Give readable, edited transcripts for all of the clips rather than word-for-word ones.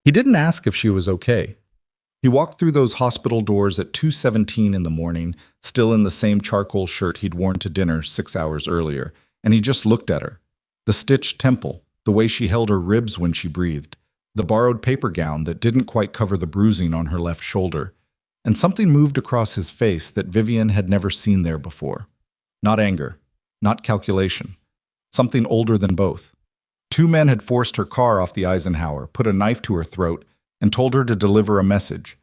He didn't ask if she was okay. He walked through those hospital doors at 2:17 in the morning, still in the same charcoal shirt he'd worn to dinner 6 hours earlier, and he just looked at her. The stitched temple, the way she held her ribs when she breathed, the borrowed paper gown that didn't quite cover the bruising on her left shoulder. And something moved across his face that Vivienne had never seen there before. Not anger, not calculation. Something older than both. Two men had forced her car off the Eisenhower, put a knife to her throat, and told her to deliver a message.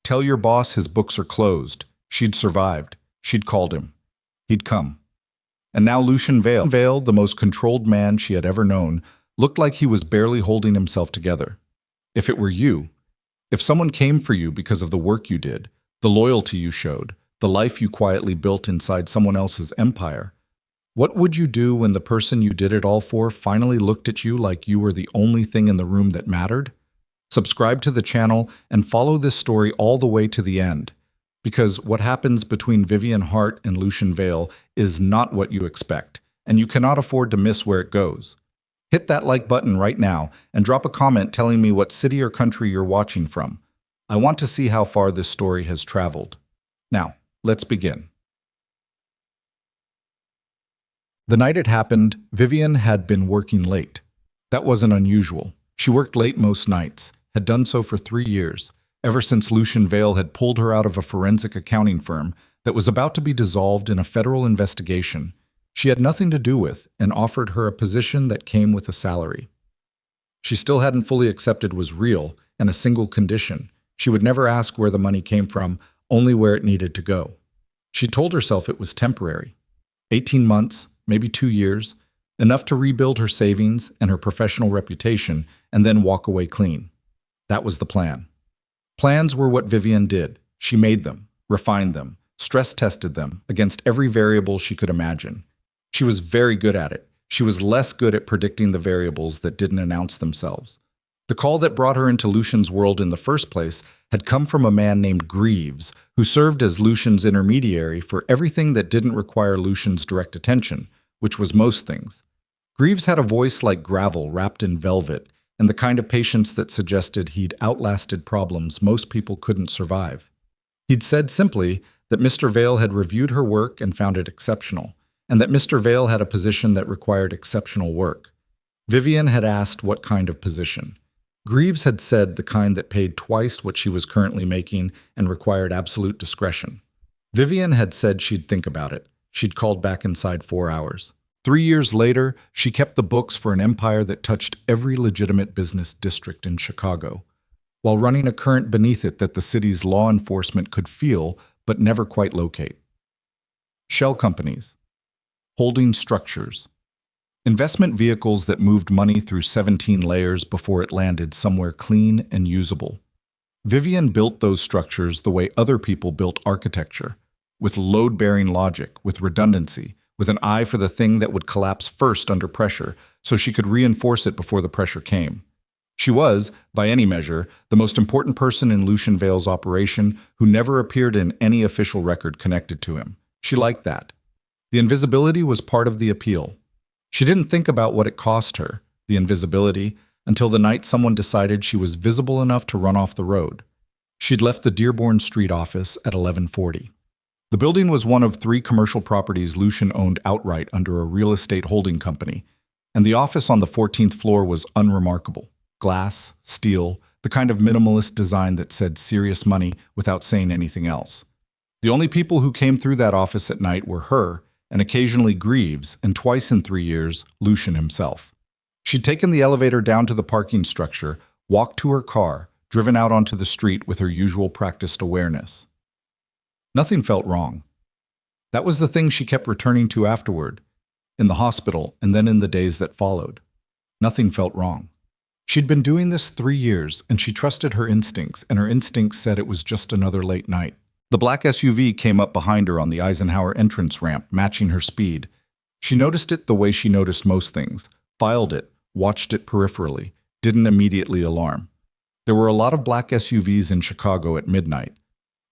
Tell your boss his books are closed. She'd survived. She'd called him. He'd come. And now Lucian Vale, the most controlled man she had ever known, looked like he was barely holding himself together. If it were you, if someone came for you because of the work you did, the loyalty you showed, the life you quietly built inside someone else's empire, what would you do when the person you did it all for finally looked at you like you were the only thing in the room that mattered? Subscribe to the channel and follow this story all the way to the end, because what happens between Vivienne Hart and Lucian Vale is not what you expect, and you cannot afford to miss where it goes. Hit that like button right now and drop a comment telling me what city or country you're watching from. I want to see how far this story has traveled. Now, let's begin. The night it happened, Vivienne had been working late. That wasn't unusual. She worked late most nights, had done so for 3 years, ever since Lucian Vale had pulled her out of a forensic accounting firm that was about to be dissolved in a federal investigation she had nothing to do with, and offered her a position that came with a salary. She still hadn't fully accepted was real, and a single condition. She would never ask where the money came from, only where it needed to go. She told herself it was temporary. 18 months, maybe 2 years, enough to rebuild her savings and her professional reputation, and then walk away clean. That was the plan. Plans were what Vivienne did. She made them, refined them, stress-tested them against every variable she could imagine. She was very good at it. She was less good at predicting the variables that didn't announce themselves. The call that brought her into Lucian's world in the first place had come from a man named Greaves, who served as Lucian's intermediary for everything that didn't require Lucian's direct attention, which was most things. Greaves had a voice like gravel wrapped in velvet, and the kind of patience that suggested he'd outlasted problems most people couldn't survive. He'd said simply that Mr. Vale had reviewed her work and found it exceptional, and that Mr. Vale had a position that required exceptional work. Vivienne had asked what kind of position. Greaves had said the kind that paid twice what she was currently making and required absolute discretion. Vivienne had said she'd think about it. She'd called back inside 4 hours. 3 years later, she kept the books for an empire that touched every legitimate business district in Chicago, while running a current beneath it that the city's law enforcement could feel but never quite locate. Shell companies. Holding structures. Investment vehicles that moved money through 17 layers before it landed somewhere clean and usable. Vivienne built those structures the way other people built architecture, with load-bearing logic, with redundancy, with an eye for the thing that would collapse first under pressure so she could reinforce it before the pressure came. She was, by any measure, the most important person in Lucian Vale's operation who never appeared in any official record connected to him. She liked that. The invisibility was part of the appeal. She didn't think about what it cost her, the invisibility, until the night someone decided she was visible enough to run off the road. She'd left the Dearborn Street office at 11:40. The building was one of 3 commercial properties Lucian owned outright under a real estate holding company, and the office on the 14th floor was unremarkable. Glass, steel, the kind of minimalist design that said serious money without saying anything else. The only people who came through that office at night were her, and occasionally Greaves, and twice in 3 years, Lucian himself. She'd taken the elevator down to the parking structure, walked to her car, driven out onto the street with her usual practiced awareness. Nothing felt wrong. That was the thing she kept returning to afterward, in the hospital and then in the days that followed. Nothing felt wrong. She'd been doing this 3 years, and she trusted her instincts, and her instincts said it was just another late night. The black SUV came up behind her on the Eisenhower entrance ramp, matching her speed. She noticed it the way she noticed most things, filed it, watched it peripherally, didn't immediately alarm. There were a lot of black SUVs in Chicago at midnight.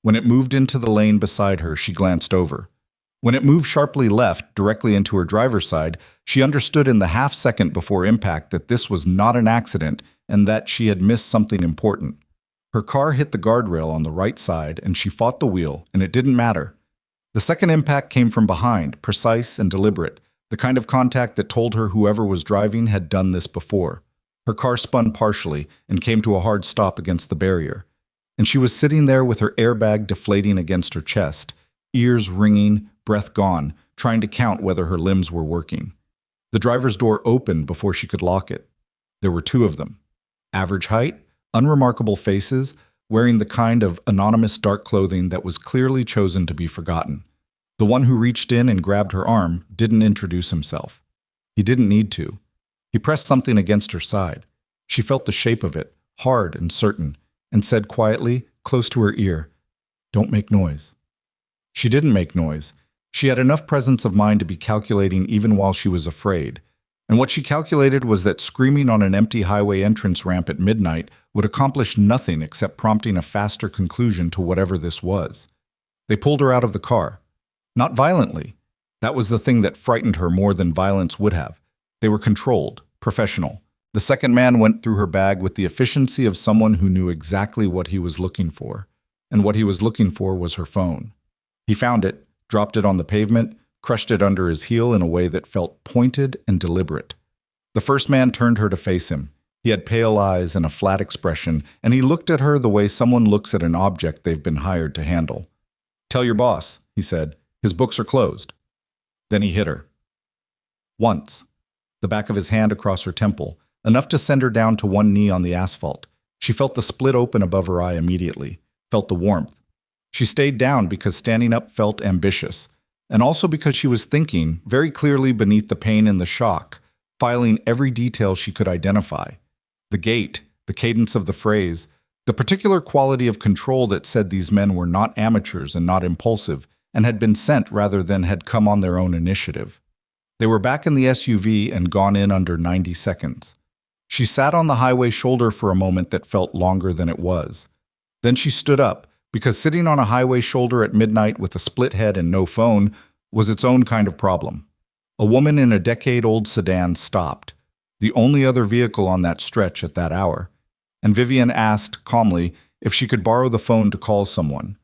When it moved into the lane beside her, she glanced over. When it moved sharply left, directly into her driver's side, she understood in the half-second before impact that this was not an accident and that she had missed something important. Her car hit the guardrail on the right side and she fought the wheel, and it didn't matter. The second impact came from behind, precise and deliberate, the kind of contact that told her whoever was driving had done this before. Her car spun partially and came to a hard stop against the barrier. And she was sitting there with her airbag deflating against her chest, ears ringing, breath gone, trying to count whether her limbs were working. The driver's door opened before she could lock it. There were two of them. Average height, unremarkable faces, wearing the kind of anonymous dark clothing that was clearly chosen to be forgotten. The one who reached in and grabbed her arm didn't introduce himself. He didn't need to. He pressed something against her side. She felt the shape of it, hard and certain, and said quietly, close to her ear, "Don't make noise." She didn't make noise. She had enough presence of mind to be calculating even while she was afraid. And what she calculated was that screaming on an empty highway entrance ramp at midnight would accomplish nothing except prompting a faster conclusion to whatever this was. They pulled her out of the car. Not violently. That was the thing that frightened her more than violence would have. They were controlled, professional. The second man went through her bag with the efficiency of someone who knew exactly what he was looking for. And what he was looking for was her phone. He found it, dropped it on the pavement, crushed it under his heel in a way that felt pointed and deliberate. The first man turned her to face him. He had pale eyes and a flat expression, and he looked at her the way someone looks at an object they've been hired to handle. "Tell your boss," he said. "His books are closed." Then he hit her. Once. The back of his hand across her temple, enough to send her down to one knee on the asphalt. She felt the split open above her eye immediately, felt the warmth. She stayed down because standing up felt ambitious, and also because she was thinking, very clearly beneath the pain and the shock, filing every detail she could identify. The gait, the cadence of the phrase, the particular quality of control that said these men were not amateurs and not impulsive, and had been sent rather than had come on their own initiative. They were back in the SUV and gone in under 90 seconds. She sat on the highway shoulder for a moment that felt longer than it was. Then she stood up, because sitting on a highway shoulder at midnight with a split head and no phone was its own kind of problem. A woman in a decade-old sedan stopped, the only other vehicle on that stretch at that hour, and Vivienne asked, calmly, if she could borrow the phone to call someone.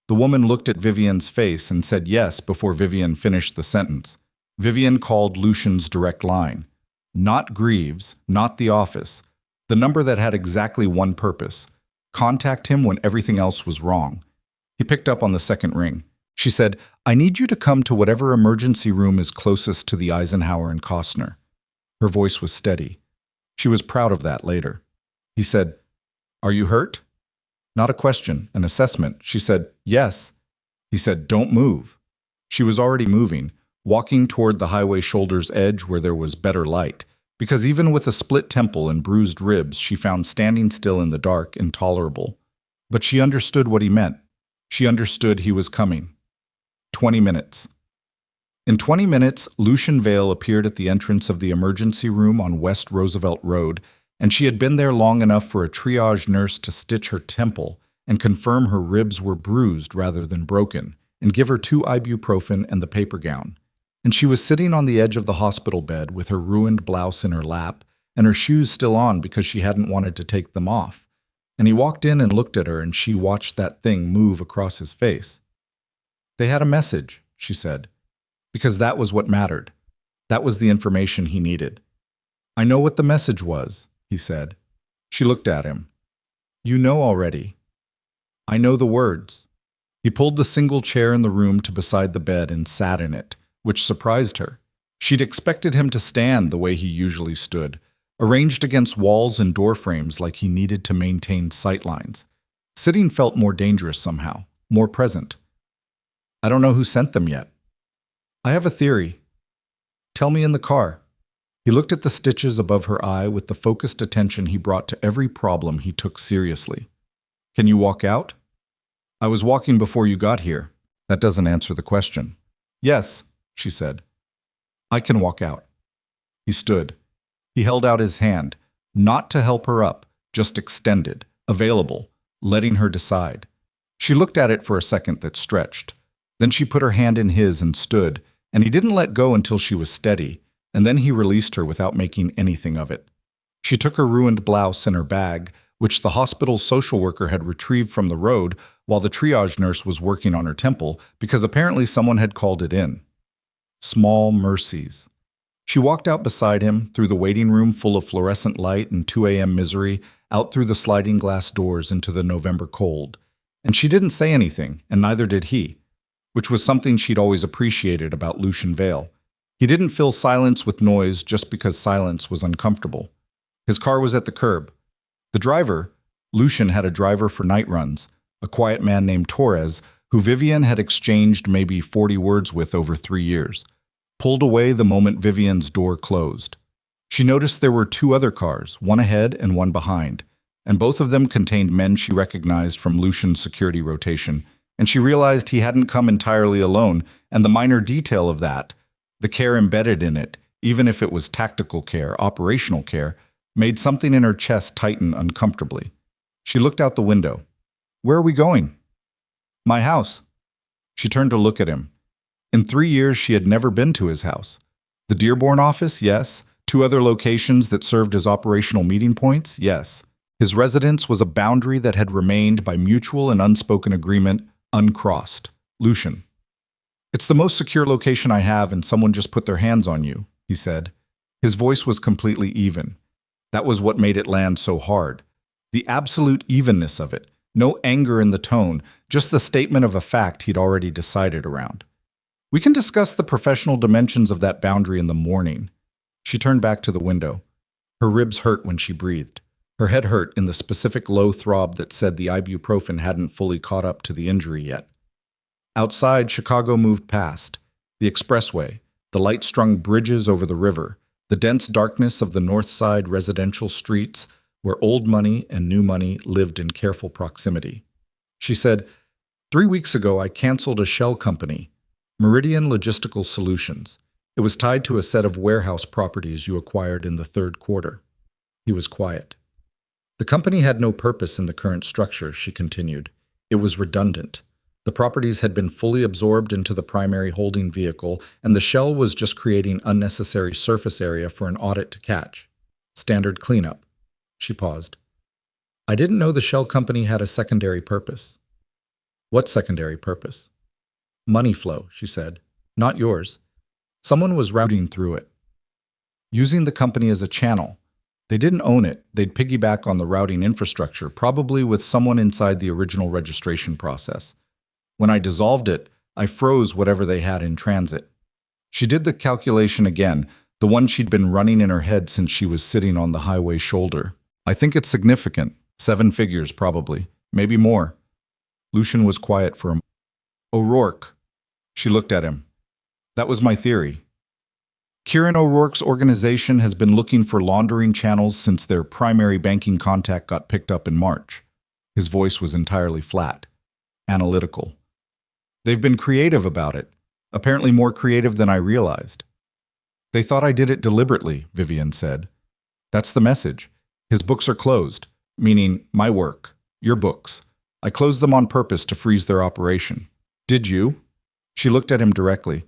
The woman looked at Vivienne's face and said yes before Vivienne finished the sentence. Vivienne called Lucian's direct line. Not Greaves, not the office. The number that had exactly one purpose. Contact him when everything else was wrong. He picked up on the second ring. She said, "I need you to come to whatever emergency room is closest to the Eisenhower and Costner." Her voice was steady. She was proud of that later. He said, "Are you hurt?" Not a question, an assessment. She said, "Yes." He said, "Don't move." She was already moving, walking toward the highway shoulder's edge where there was better light, because even with a split temple and bruised ribs, she found standing still in the dark intolerable. But she understood what he meant. She understood he was coming. 20 minutes. In 20 minutes, Lucian Vale appeared at the entrance of the emergency room on West Roosevelt Road, and she had been there long enough for a triage nurse to stitch her temple and confirm her ribs were bruised rather than broken, and give her 2 ibuprofen and the paper gown. And she was sitting on the edge of the hospital bed with her ruined blouse in her lap and her shoes still on because she hadn't wanted to take them off. And he walked in and looked at her, and she watched that thing move across his face. "They had a message," she said, "because that was what mattered. That was the information he needed." "I know what the message was," he said. She looked at him. "You know already." "I know the words." He pulled the single chair in the room to beside the bed and sat in it, which surprised her. She'd expected him to stand the way he usually stood, arranged against walls and door frames like he needed to maintain sightlines. Sitting felt more dangerous somehow, more present. "I don't know who sent them yet." "I have a theory." "Tell me in the car." He looked at the stitches above her eye with the focused attention he brought to every problem he took seriously. "Can you walk out?" "I was walking before you got here." "That doesn't answer the question." "Yes," she said. "I can walk out." He stood. He held out his hand, not to help her up, just extended, available, letting her decide. She looked at it for a second that stretched. Then she put her hand in his and stood, and he didn't let go until she was steady, and then he released her without making anything of it. She took her ruined blouse and her bag, which the hospital's social worker had retrieved from the road while the triage nurse was working on her temple, because apparently someone had called it in. Small mercies. She walked out beside him, through the waiting room full of fluorescent light and 2 a.m. misery, out through the sliding glass doors into the November cold. And she didn't say anything, and neither did he, which was something she'd always appreciated about Lucian Vale. He didn't fill silence with noise just because silence was uncomfortable. His car was at the curb. The driver, Lucian had a driver for night runs, a quiet man named Torres, who Vivienne had exchanged maybe 40 words with over 3 years, pulled away the moment Vivienne's door closed. She noticed there were 2 other cars, one ahead and one behind, and both of them contained men she recognized from Lucian's security rotation, and she realized he hadn't come entirely alone, and the minor detail of that, the care embedded in it, even if it was tactical care, operational care, made something in her chest tighten uncomfortably. She looked out the window. "Where are we going?" "My house." She turned to look at him. In 3 years, she had never been to his house. The Dearborn office, yes. 2 other locations that served as operational meeting points, yes. His residence was a boundary that had remained, by mutual and unspoken agreement, uncrossed. Lucian. "It's the most secure location I have, and someone just put their hands on you," he said. His voice was completely even. That was what made it land so hard. The absolute evenness of it. No anger in the tone, just the statement of a fact he'd already decided around. "We can discuss the professional dimensions of that boundary in the morning." She turned back to the window. Her ribs hurt when she breathed. Her head hurt in the specific low throb that said the ibuprofen hadn't fully caught up to the injury yet. Outside, Chicago moved past. The expressway, the light-strung bridges over the river, the dense darkness of the north side residential streets where old money and new money lived in careful proximity. She said, 3 weeks ago I canceled a shell company, Meridian Logistical Solutions. It was tied to a set of warehouse properties you acquired in the 3rd quarter. He was quiet. The company had no purpose in the current structure, she continued. It was redundant. The properties had been fully absorbed into the primary holding vehicle, and the shell was just creating unnecessary surface area for an audit to catch. Standard cleanup. She paused. "I didn't know the shell company had a secondary purpose." "What secondary purpose?" "Money flow," she said. "Not yours. Someone was routing through it. Using the company as a channel. They didn't own it. They'd piggyback on the routing infrastructure, probably with someone inside the original registration process. When I dissolved it, I froze whatever they had in transit." She did the calculation again, the one she'd been running in her head since she was sitting on the highway shoulder. "I think it's significant. 7 figures, probably. Maybe more." Lucian was quiet for a moment. "O'Rourke." She looked at him. "That was my theory. Kieran O'Rourke's organization has been looking for laundering channels since their primary banking contact got picked up in March." His voice was entirely flat, analytical. "They've been creative about it, apparently more creative than I realized." "They thought I did it deliberately," Vivienne said. "That's the message. His books are closed, meaning my work, your books. I closed them on purpose to freeze their operation." "Did you?" She looked at him directly.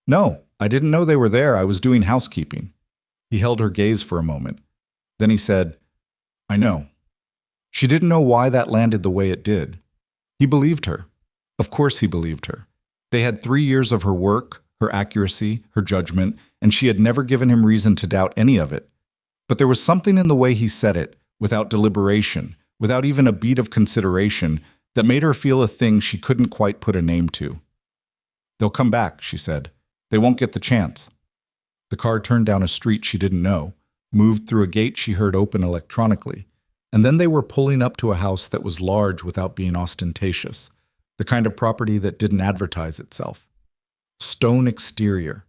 "No, I didn't know they were there. I was doing housekeeping." He held her gaze for a moment. Then he said, "I know." She didn't know why that landed the way it did. He believed her. Of course he believed her. They had 3 years of her work, her accuracy, her judgment, and she had never given him reason to doubt any of it. But there was something in the way he said it, without deliberation, without even a beat of consideration, that made her feel a thing she couldn't quite put a name to. "They'll come back," she said. "They won't get the chance." The car turned down a street she didn't know, moved through a gate she heard open electronically, and then they were pulling up to a house that was large without being ostentatious, the kind of property that didn't advertise itself. Stone exterior.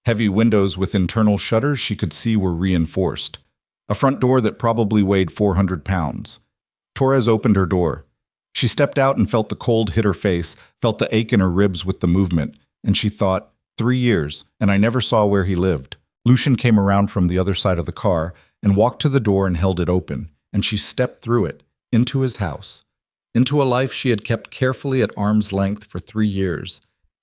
Heavy windows with internal shutters she could see were reinforced. A front door that probably weighed 400 pounds. Torres opened her door. She stepped out and felt the cold hit her face, felt the ache in her ribs with the movement, and she thought, 3 years, and I never saw where he lived. Lucian came around from the other side of the car and walked to the door and held it open, and she stepped through it, into his house. into a life she had kept carefully at arm's length for 3 years,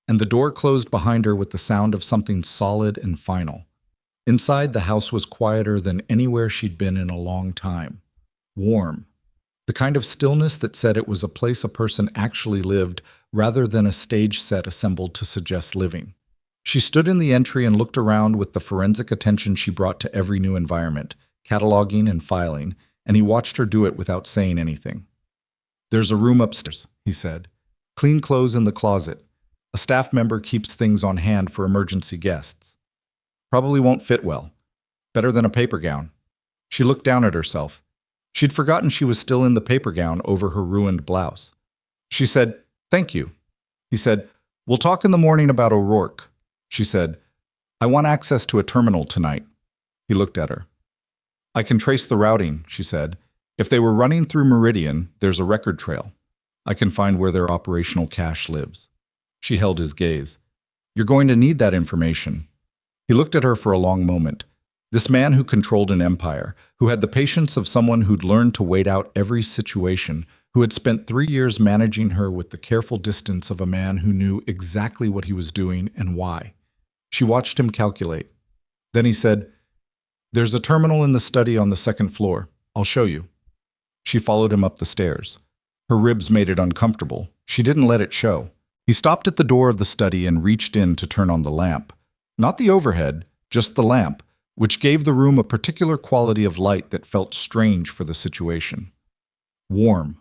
and the door closed behind her with the sound of something solid and final. Inside, the house was quieter than anywhere she'd been in a long time. Warm. The kind of stillness that said it was a place a person actually lived rather than a stage set assembled to suggest living. She stood in the entry and looked around with the forensic attention she brought to every new environment, cataloging and filing, and he watched her do it without saying anything. "There's a room upstairs," he said. "Clean clothes in the closet. A staff member keeps things on hand for emergency guests. Probably won't fit well. Better than a paper gown." She looked down at herself. She'd forgotten she was still in the paper gown over her ruined blouse. She said, "Thank you." He said, "We'll talk in the morning about O'Rourke." She said, "I want access to a terminal tonight." He looked at her. "I can trace the routing," she said. "If they were running through Meridian, there's a record trail. I can find where their operational cache lives." She held his gaze. "You're going to need that information." He looked at her for a long moment. This man who controlled an empire, who had the patience of someone who'd learned to wait out every situation, who had spent 3 years managing her with the careful distance of a man who knew exactly what he was doing and why. She watched him calculate. Then he said, "There's a terminal in the study on the second floor. I'll show you." She followed him up the stairs. Her ribs made it uncomfortable. She didn't let it show. He stopped at the door of the study and reached in to turn on the lamp. Not the overhead, just the lamp, which gave the room a particular quality of light that felt strange for the situation. Warm.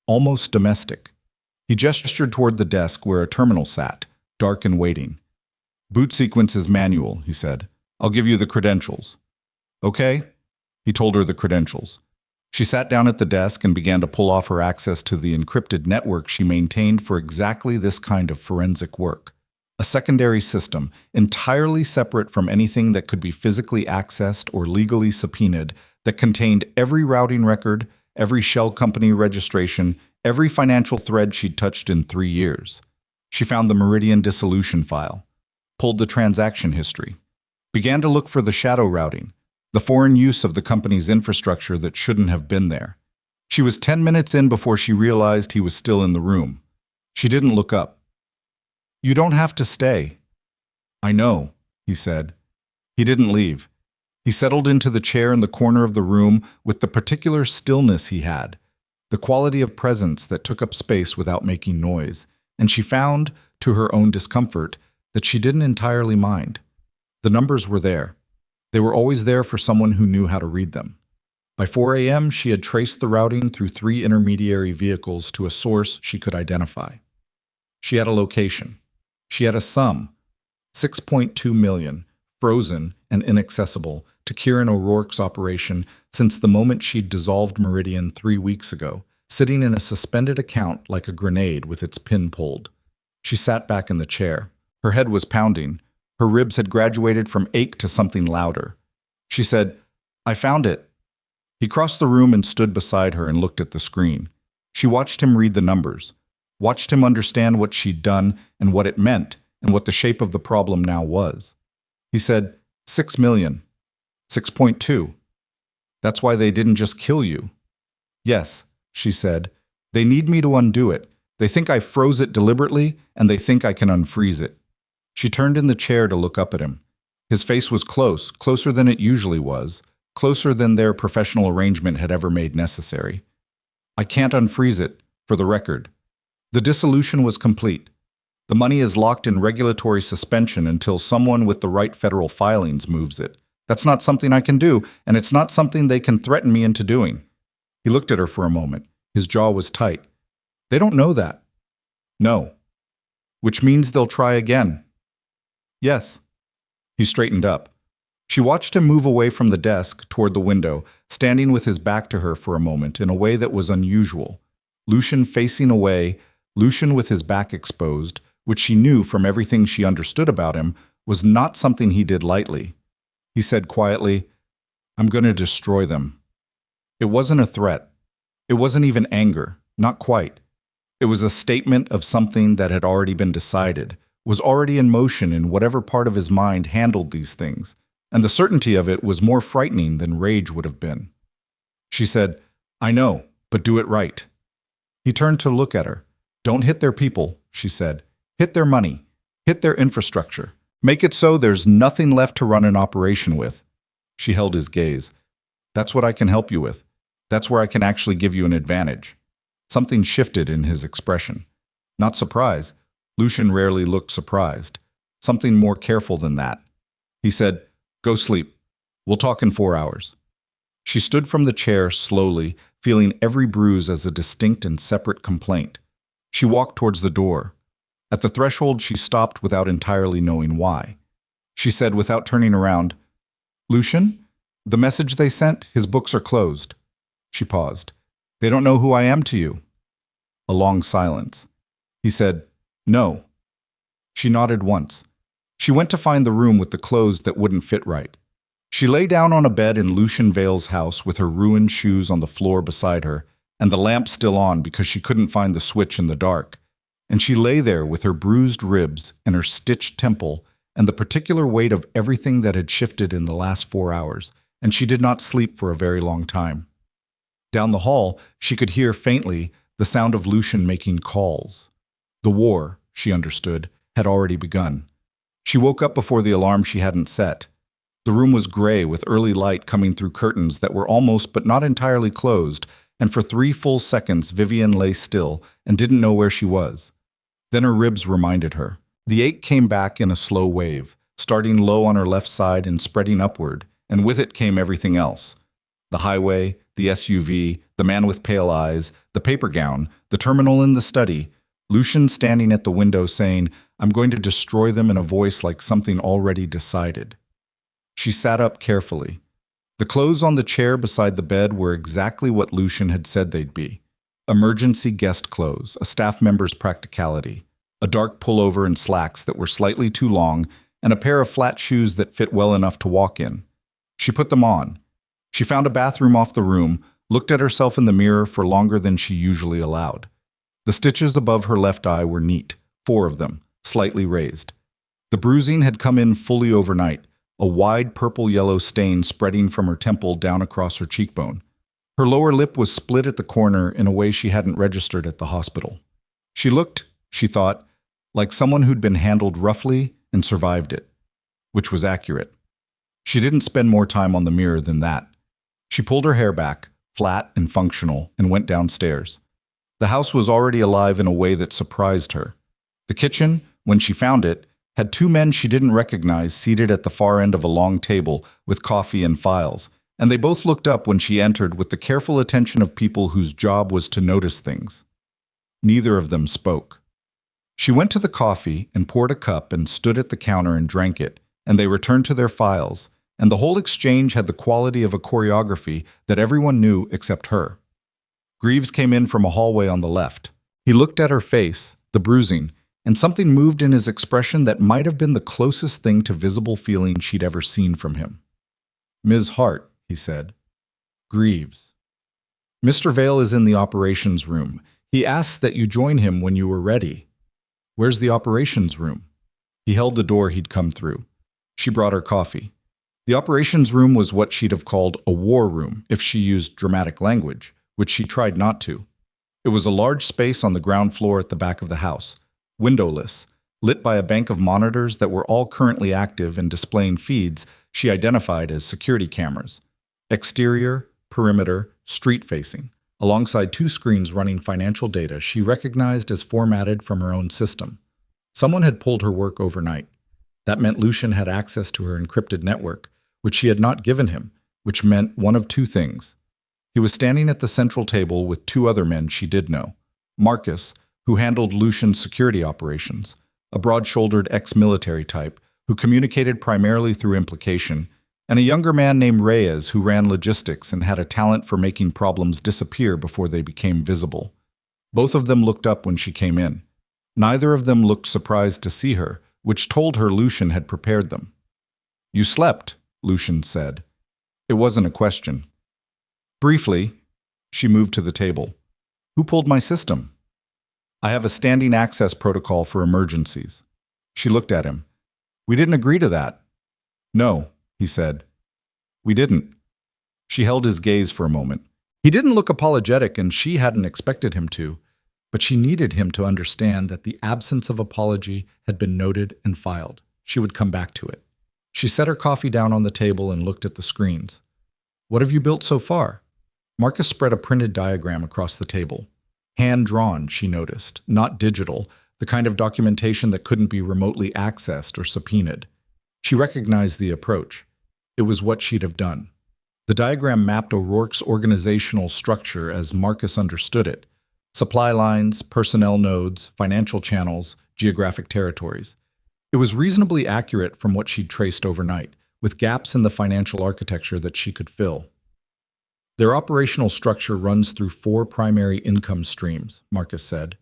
Almost domestic. He gestured toward the desk where a terminal sat, dark and waiting. "Boot sequence is manual," he said. "I'll give you the credentials." "Okay?" He told her the credentials. She sat down at the desk and began to pull off her access to the encrypted network she maintained for exactly this kind of forensic work. A secondary system, entirely separate from anything that could be physically accessed or legally subpoenaed, that contained every routing record, every shell company registration, every financial thread she'd touched in 3 years. She found the Meridian dissolution file, pulled the transaction history, began to look for the shadow routing, the foreign use of the company's infrastructure that shouldn't have been there. She was 10 minutes in before she realized he was still in the room. She didn't look up. "You don't have to stay." "I know," he said. He didn't leave. He settled into the chair in the corner of the room with the particular stillness he had, the quality of presence that took up space without making noise, and she found, to her own discomfort, that she didn't entirely mind. The numbers were there. They were always there for someone who knew how to read them. By 4 a.m., she had traced the routing through 3 intermediary vehicles to a source she could identify. She had a location. She had a sum, 6.2 million, frozen and inaccessible, to Kieran O'Rourke's operation since the moment she'd dissolved Meridian 3 weeks ago, sitting in a suspended account like a grenade with its pin pulled. She sat back in the chair. Her head was pounding. Her ribs had graduated from ache to something louder. She said, "I found it." He crossed the room and stood beside her and looked at the screen. She watched him read the numbers, watched him understand what she'd done and what it meant and what the shape of the problem now was. He said, 6 million. 6.2. That's why they didn't just kill you. "Yes," she said. "They need me to undo it. They think I froze it deliberately, and they think I can unfreeze it." She turned in the chair to look up at him. His face was close, closer than it usually was, closer than their professional arrangement had ever made necessary. "I can't unfreeze it, for the record. The dissolution was complete. The money is locked in regulatory suspension until someone with the right federal filings moves it. That's not something I can do, and it's not something they can threaten me into doing." He looked at her for a moment. His jaw was tight. "They don't know that." "No." "Which means they'll try again." "Yes." He straightened up. She watched him move away from the desk toward the window, standing with his back to her for a moment in a way that was unusual. Lucian facing away, Lucian with his back exposed, which she knew from everything she understood about him was not something he did lightly. He said quietly, "I'm going to destroy them." It wasn't a threat. It wasn't even anger. Not quite. It was a statement of something that had already been decided, was already in motion in whatever part of his mind handled these things, and the certainty of it was more frightening than rage would have been. She said, "I know, but do it right." He turned to look at her. "Don't hit their people," she said. "Hit their money. Hit their infrastructure. Make it so there's nothing left to run an operation with." She held his gaze. "That's what I can help you with. That's where I can actually give you an advantage." Something shifted in his expression. Not surprise. Lucian rarely looked surprised. Something more careful than that. He said, "Go sleep. We'll talk in 4 hours." She stood from the chair slowly, feeling every bruise as a distinct and separate complaint. She walked towards the door. At the threshold, she stopped without entirely knowing why. She said without turning around, "Lucian, the message they sent, his books are closed." She paused. "They don't know who I am to you." A long silence. He said, "No." She nodded once. She went to find the room with the clothes that wouldn't fit right. She lay down on a bed in Lucian Vale's house with her ruined shoes on the floor beside her, and the lamp still on because she couldn't find the switch in the dark. And she lay there with her bruised ribs and her stitched temple and the particular weight of everything that had shifted in the last 4 hours, and she did not sleep for a very long time. Down the hall, she could hear faintly the sound of Lucian making calls. The war, she understood, had already begun. She woke up before the alarm she hadn't set. The room was gray with early light coming through curtains that were almost but not entirely closed, and for 3 full seconds Vivienne lay still and didn't know where she was. Then her ribs reminded her. The ache came back in a slow wave, starting low on her left side and spreading upward, and with it came everything else. The highway, the SUV, the man with pale eyes, the paper gown, the terminal in the study, Lucian standing at the window saying, "I'm going to destroy them," in a voice like something already decided. She sat up carefully. The clothes on the chair beside the bed were exactly what Lucian had said they'd be. Emergency guest clothes, a staff member's practicality, a dark pullover and slacks that were slightly too long, and a pair of flat shoes that fit well enough to walk in. She put them on. She found a bathroom off the room, looked at herself in the mirror for longer than she usually allowed. The stitches above her left eye were neat, 4 of them, slightly raised. The bruising had come in fully overnight, a wide purple-yellow stain spreading from her temple down across her cheekbone. Her lower lip was split at the corner in a way she hadn't registered at the hospital. She looked, she thought, like someone who'd been handled roughly and survived it, which was accurate. She didn't spend more time on the mirror than that. She pulled her hair back, flat and functional, and went downstairs. The house was already alive in a way that surprised her. The kitchen, when she found it, had 2 men she didn't recognize seated at the far end of a long table with coffee and files, and they both looked up when she entered with the careful attention of people whose job was to notice things. Neither of them spoke. She went to the coffee and poured a cup and stood at the counter and drank it, and they returned to their files, and the whole exchange had the quality of a choreography that everyone knew except her. Greaves came in from a hallway on the left. He looked at her face, the bruising, and something moved in his expression that might have been the closest thing to visible feeling she'd ever seen from him. "Ms. Hart," he said. "Greaves. Mr. Vale is in the operations room. He asks that you join him when you were ready." "Where's the operations room?" He held the door he'd come through. She brought her coffee. The operations room was what she'd have called a war room if she used dramatic language, which she tried not to. It was a large space on the ground floor at the back of the house, windowless, lit by a bank of monitors that were all currently active and displaying feeds she identified as security cameras. Exterior, perimeter, street-facing, alongside 2 screens running financial data she recognized as formatted from her own system. Someone had pulled her work overnight. That meant Lucian had access to her encrypted network, which she had not given him, which meant one of 2 things. He was standing at the central table with 2 other men she did know. Marcus, who handled Lucian's security operations, a broad-shouldered ex-military type who communicated primarily through implication, and a younger man named Reyes who ran logistics and had a talent for making problems disappear before they became visible. Both of them looked up when she came in. Neither of them looked surprised to see her, which told her Lucian had prepared them. "You slept," Lucian said. It wasn't a question. Briefly, she moved to the table. "Who pulled my system?" "I have a standing access protocol for emergencies." She looked at him. "We didn't agree to that." "No," he said. "We didn't." She held his gaze for a moment. He didn't look apologetic, and she hadn't expected him to. But she needed him to understand that the absence of apology had been noted and filed. She would come back to it. She set her coffee down on the table and looked at the screens. What have you built so far? Marcus spread a printed diagram across the table. Hand-drawn, she noticed, not digital, the kind of documentation that couldn't be remotely accessed or subpoenaed. She recognized the approach. It was what she'd have done. The diagram mapped O'Rourke's organizational structure as Marcus understood it. Supply lines, personnel nodes, financial channels, geographic territories. It was reasonably accurate from what she'd traced overnight, with gaps in the financial architecture that she could fill. Their operational structure runs through 4 primary income streams, Marcus said.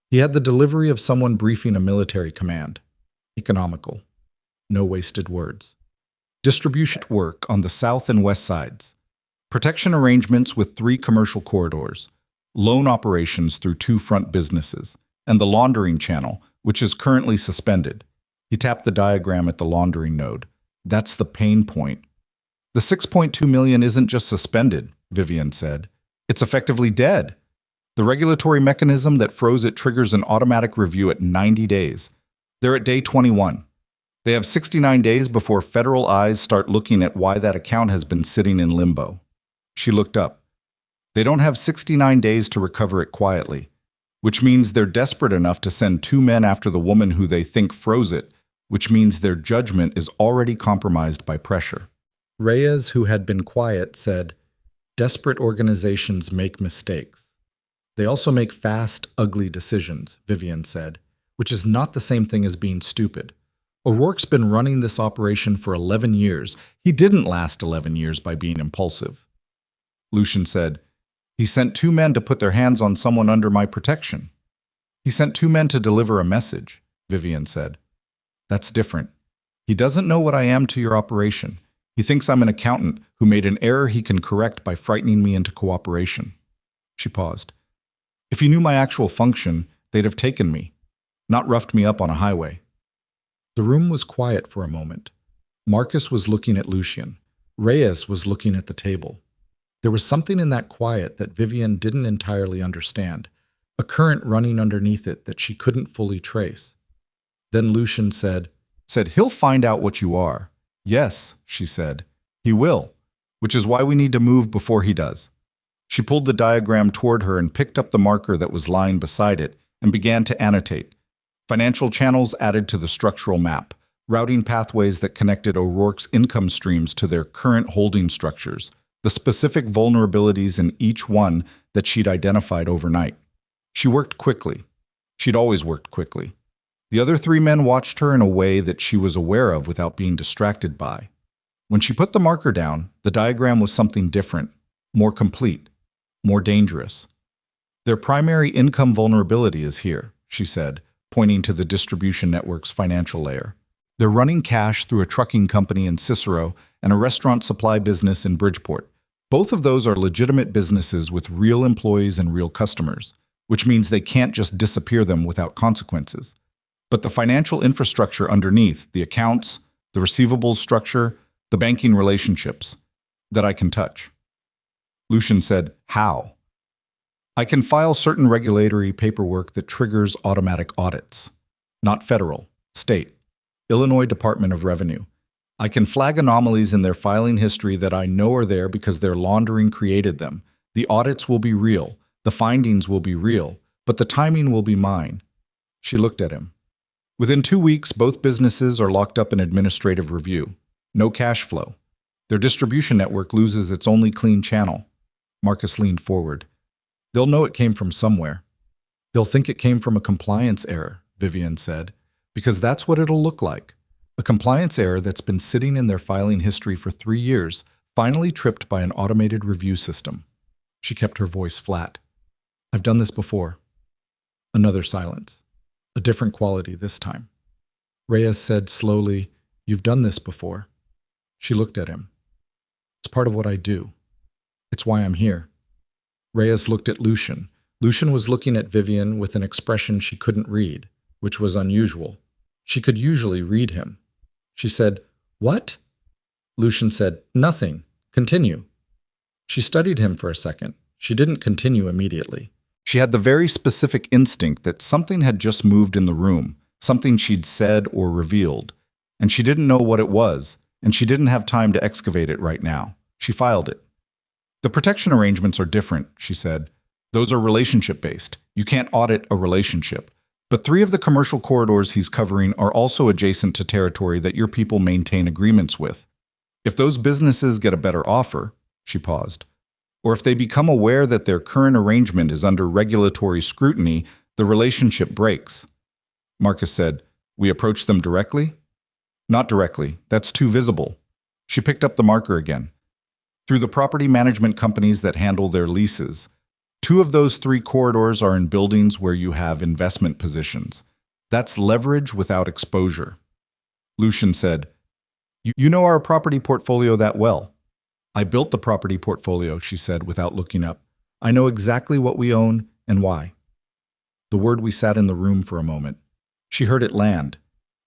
He had the delivery of someone briefing a military command. Economical. No wasted words. Distribution network on the south and west sides. Protection arrangements with 3 commercial corridors. Loan operations through 2 front businesses. And the laundering channel, which is currently suspended. He tapped the diagram at the laundering node. That's the pain point. The 6.2 million isn't just suspended, Vivienne said. It's effectively dead. The regulatory mechanism that froze it triggers an automatic review at 90 days. They're at day 21. They have 69 days before federal eyes start looking at why that account has been sitting in limbo. She looked up. They don't have 69 days to recover it quietly, which means they're desperate enough to send 2 men after the woman who they think froze it, which means their judgment is already compromised by pressure. Reyes, who had been quiet, said, "Desperate organizations make mistakes. They also make fast, ugly decisions," Vivienne said, which is not the same thing as being stupid. O'Rourke's been running this operation for 11 years. He didn't last 11 years by being impulsive. Lucian said, "He sent 2 men to put their hands on someone under my protection." "He sent 2 men to deliver a message," Vivienne said. "That's different. He doesn't know what I am to your operation. He thinks I'm an accountant who made an error he can correct by frightening me into cooperation." She paused. "If he knew my actual function, they'd have taken me, not roughed me up on a highway." The room was quiet for a moment. Marcus was looking at Lucian. Reyes was looking at the table. There was something in that quiet that Vivienne didn't entirely understand, a current running underneath it that she couldn't fully trace. Then Lucian said, "He'll find out what you are." "Yes," she said, "he will, which is why we need to move before he does." She pulled the diagram toward her and picked up the marker that was lying beside it and began to annotate. Financial channels added to the structural map, routing pathways that connected O'Rourke's income streams to their current holding structures, the specific vulnerabilities in each one that she'd identified overnight. She worked quickly. She'd always worked quickly. The other 3 men watched her in a way that she was aware of without being distracted by. When she put the marker down, the diagram was something different, more complete, more dangerous. "Their primary income vulnerability is here," she said, pointing to the distribution network's financial layer. "They're running cash through a trucking company in Cicero and a restaurant supply business in Bridgeport. Both of those are legitimate businesses with real employees and real customers, which means they can't just disappear them without consequences. But the financial infrastructure underneath, the accounts, the receivables structure, the banking relationships, that I can touch." Lucian said, "How?" "I can file certain regulatory paperwork that triggers automatic audits. Not federal, state. Illinois Department of Revenue. I can flag anomalies in their filing history that I know are there because their laundering created them. The audits will be real, the findings will be real, but the timing will be mine." She looked at him. "Within 2 weeks, both businesses are locked up in administrative review. No cash flow. Their distribution network loses its only clean channel." Marcus leaned forward. "They'll know it came from somewhere. They'll think it came from a compliance error," Vivienne said, "because that's what it'll look like. A compliance error that's been sitting in their filing history for 3 years, finally tripped by an automated review system." She kept her voice flat. "I've done this before." Another silence. A different quality this time. Reyes said slowly, "You've done this before." She looked at him. "It's part of what I do. It's why I'm here." Reyes looked at Lucian. Lucian was looking at Vivienne with an expression she couldn't read, which was unusual. She could usually read him. She said, "What?" Lucian said, "Nothing. Continue." She studied him for a second. She didn't continue immediately. She had the very specific instinct that something had just moved in the room, something she'd said or revealed, and she didn't know what it was, and she didn't have time to excavate it right now. She filed it. The protection arrangements are different, she said. Those are relationship-based. You can't audit a relationship. But 3 of the commercial corridors he's covering are also adjacent to territory that your people maintain agreements with. If those businesses get a better offer, she paused, or if they become aware that their current arrangement is under regulatory scrutiny, the relationship breaks. Marcus said, "We approach them directly?" "Not directly. That's too visible." She picked up the marker again. "Through the property management companies that handle their leases. 2 of those 3 corridors are in buildings where you have investment positions. That's leverage without exposure." Lucian said, You know our property portfolio that well." "I built the property portfolio," she said without looking up. "I know exactly what we own and why." The word we sat in the room for a moment. She heard it land.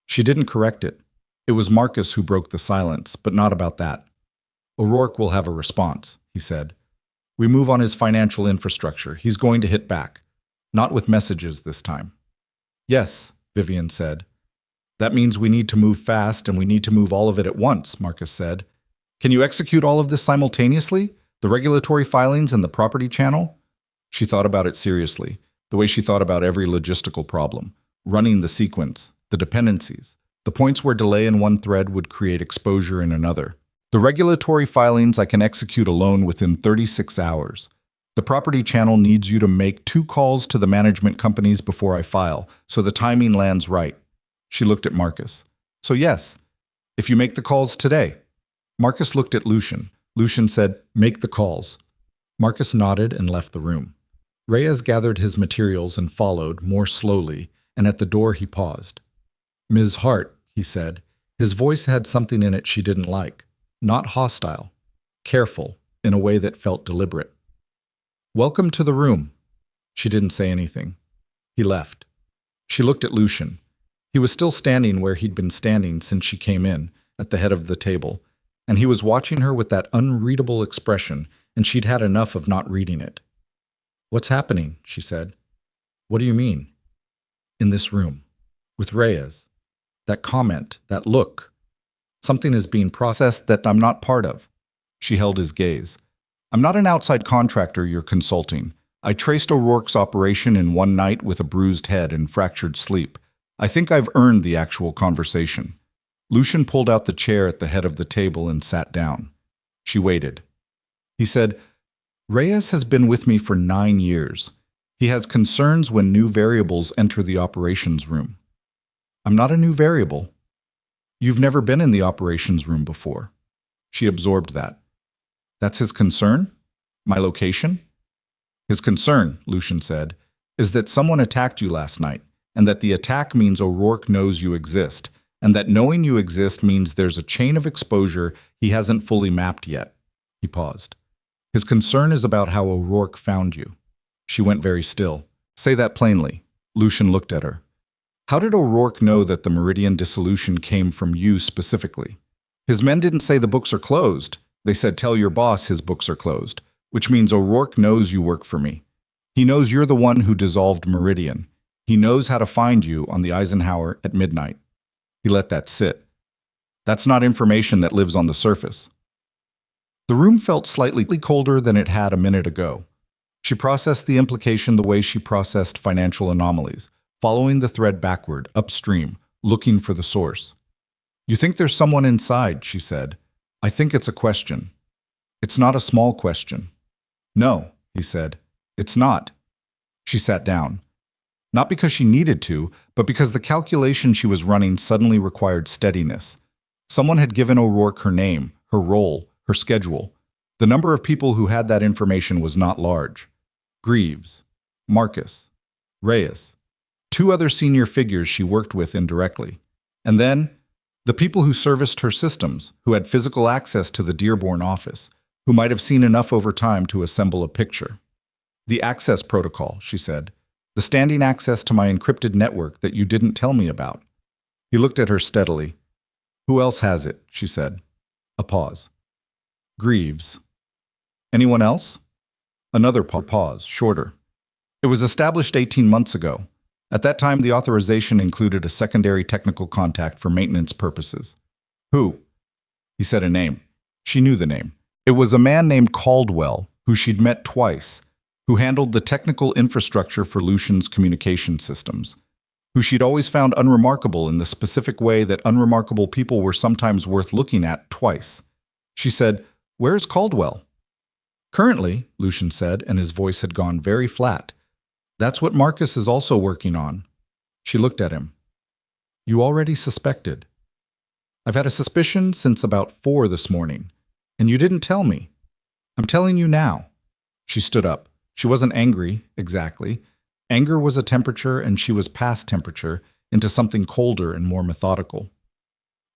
She didn't correct it. It was Marcus who broke the silence, but not about that. "O'Rourke will have a response," he said. "We move on his financial infrastructure. He's going to hit back. Not with messages this time." "Yes," Vivienne said. "That means we need to move fast, and we need to move all of it at once," Marcus said. "Can you execute all of this simultaneously? The regulatory filings and the property channel?" She thought about it seriously, the way she thought about every logistical problem, running the sequence, the dependencies, the points where delay in one thread would create exposure in another. "The regulatory filings I can execute alone within 36 hours. The property channel needs you to make 2 calls to the management companies before I file, so the timing lands right." She looked at Marcus. "So yes, if you make the calls today." Marcus looked at Lucian. Lucian said, "Make the calls." Marcus nodded and left the room. Reyes gathered his materials and followed, more slowly, and at the door he paused. "Ms. Hart," he said. His voice had something in it she didn't like. Not hostile. Careful, in a way that felt deliberate. "Welcome to the room." She didn't say anything. He left. She looked at Lucian. He was still standing where he'd been standing since she came in, at the head of the table, and he was watching her with that unreadable expression, and she'd had enough of not reading it. "What's happening?" she said. "What do you mean?" "In this room. With Reyes. That comment, that look. Something is being processed that I'm not part of." She held his gaze. "I'm not an outside contractor you're consulting. I traced O'Rourke's operation in one night with a bruised head and fractured sleep. I think I've earned the actual conversation." Lucian pulled out the chair at the head of the table and sat down. She waited. He said, "Reyes has been with me for 9 years. He has concerns when new variables enter the operations room." "I'm not a new variable." "You've never been in the operations room before." She absorbed that. "That's his concern? My location?" "His concern," Lucian said, "is that someone attacked you last night, and that the attack means O'Rourke knows you exist, and that knowing you exist means there's a chain of exposure he hasn't fully mapped yet." He paused. "His concern is about how O'Rourke found you." She went very still. "Say that plainly." Lucian looked at her. "How did O'Rourke know that the Meridian dissolution came from you specifically?" "His men didn't say the books are closed. They said tell your boss his books are closed, which means O'Rourke knows you work for me. He knows you're the one who dissolved Meridian. He knows how to find you on the Eisenhower at midnight." He let that sit. "That's not information that lives on the surface." The room felt slightly colder than it had a minute ago. She processed the implication the way she processed financial anomalies, following the thread backward, upstream, looking for the source. "You think there's someone inside," she said. "I think it's a question. It's not a small question." "No," he said. "It's not." She sat down. Not because she needed to, but because the calculation she was running suddenly required steadiness. Someone had given O'Rourke her name, her role, her schedule. The number of people who had that information was not large. Greaves, Marcus, Reyes, 2 other senior figures she worked with indirectly. And then, the people who serviced her systems, who had physical access to the Dearborn office, who might have seen enough over time to assemble a picture. "The access protocol," she said. "The standing access to my encrypted network that you didn't tell me about." He looked at her steadily. "Who else has it?" she said. A pause. "Greaves." "Anyone else?" Another pause, shorter. It was established 18 months ago. At that time, the authorization included a secondary technical contact for maintenance purposes. Who? He said a name. She knew the name. It was a man named Caldwell, who she'd met twice, who handled the technical infrastructure for Lucian's communication systems, who she'd always found unremarkable in the specific way that unremarkable people were sometimes worth looking at twice. She said, "Where's Caldwell?" "Currently," Lucian said, and his voice had gone very flat. "That's what Marcus is also working on." She looked at him. "You already suspected." "I've had a suspicion since about 4 this morning, and you didn't tell me. I'm telling you now." She stood up. She wasn't angry, exactly. Anger was a temperature, and she was past temperature, into something colder and more methodical.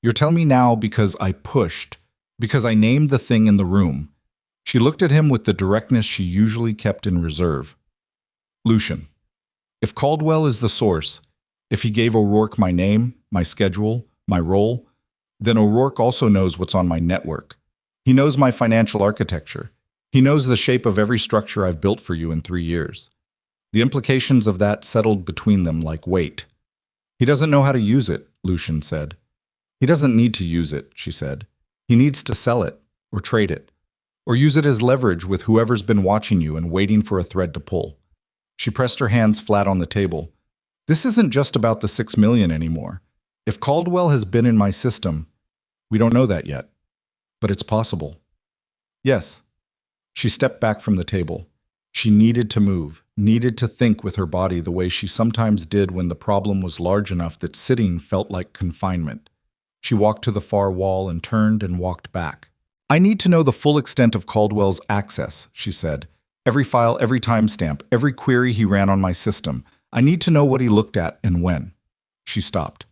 "You're telling me now because I pushed, because I named the thing in the room." She looked at him with the directness she usually kept in reserve. "Lucian, if Caldwell is the source, if he gave O'Rourke my name, my schedule, my role, then O'Rourke also knows what's on my network. He knows my financial architecture. He knows the shape of every structure I've built for you in 3 years. The implications of that settled between them like weight. He doesn't know how to use it," Lucian said. "He doesn't need to use it," she said. "He needs to sell it, or trade it, or use it as leverage with whoever's been watching you and waiting for a thread to pull." She pressed her hands flat on the table. "This isn't just about the 6 million anymore. If Caldwell has been in my system, we don't know that yet, but it's possible." "Yes." She stepped back from the table. She needed to move, needed to think with her body the way she sometimes did when the problem was large enough that sitting felt like confinement. She walked to the far wall and turned and walked back. "I need to know the full extent of Caldwell's access," she said. "Every file, every timestamp, every query he ran on my system. I need to know what he looked at and when." She stopped.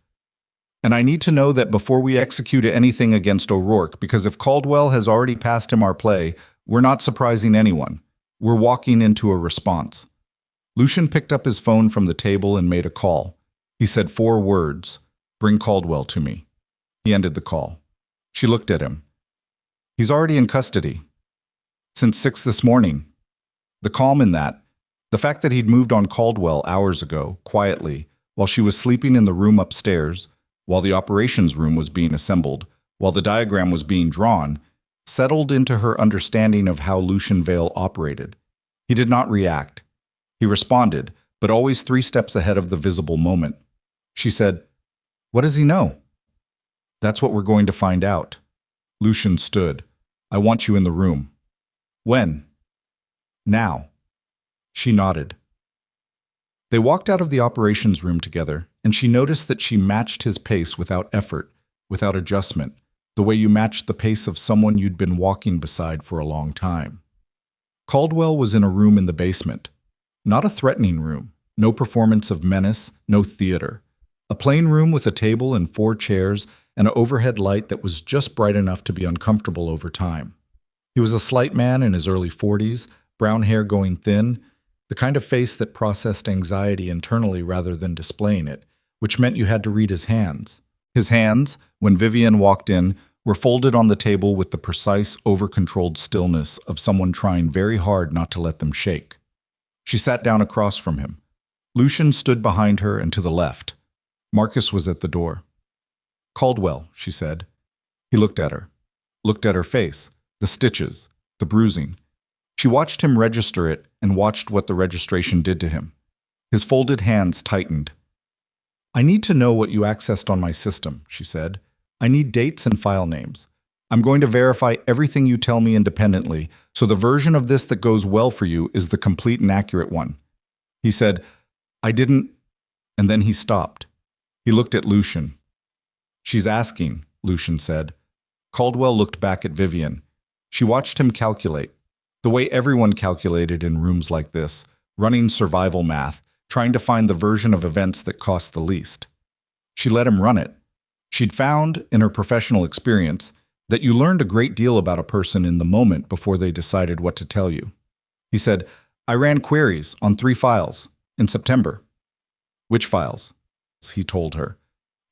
"And I need to know that before we execute anything against O'Rourke, because if Caldwell has already passed him our play, we're not surprising anyone. We're walking into a response." Lucian picked up his phone from the table and made a call. He said 4 words, "Bring Caldwell to me." He ended the call. She looked at him. "He's already in custody. Since 6 this morning." The calm in that, the fact that he'd moved on Caldwell hours ago, quietly, while she was sleeping in the room upstairs, while the operations room was being assembled, while the diagram was being drawn, settled into her understanding of how Lucian Vale operated. He did not react. He responded, but always 3 steps ahead of the visible moment. She said, "What does he know?" "That's what we're going to find out." Lucian stood. "I want you in the room." "When?" "Now." She nodded. They walked out of the operations room together, and she noticed that she matched his pace without effort, without adjustment, the way you matched the pace of someone you'd been walking beside for a long time. Caldwell was in a room in the basement. Not a threatening room, no performance of menace, no theater. A plain room with a table and 4 chairs and an overhead light that was just bright enough to be uncomfortable over time. He was a slight man in his early 40s, brown hair going thin, the kind of face that processed anxiety internally rather than displaying it, which meant you had to read his hands. His hands, when Vivienne walked in, were folded on the table with the precise, over-controlled stillness of someone trying very hard not to let them shake. She sat down across from him. Lucian stood behind her and to the left. Marcus was at the door. "Caldwell," she said. He looked at her face, the stitches, the bruising. She watched him register it and watched what the registration did to him. His folded hands tightened. "I need to know what you accessed on my system," she said. "I need dates and file names. I'm going to verify everything you tell me independently, so the version of this that goes well for you is the complete and accurate one." He said, "I didn't," and then he stopped. He looked at Lucian. "She's asking," Lucian said. Caldwell looked back at Vivienne. She watched him calculate, the way everyone calculated in rooms like this, running survival math, trying to find the version of events that cost the least. She let him run it. She'd found, in her professional experience, that you learned a great deal about a person in the moment before they decided what to tell you. He said, "I ran queries on 3 files in September." "Which files?" he told her.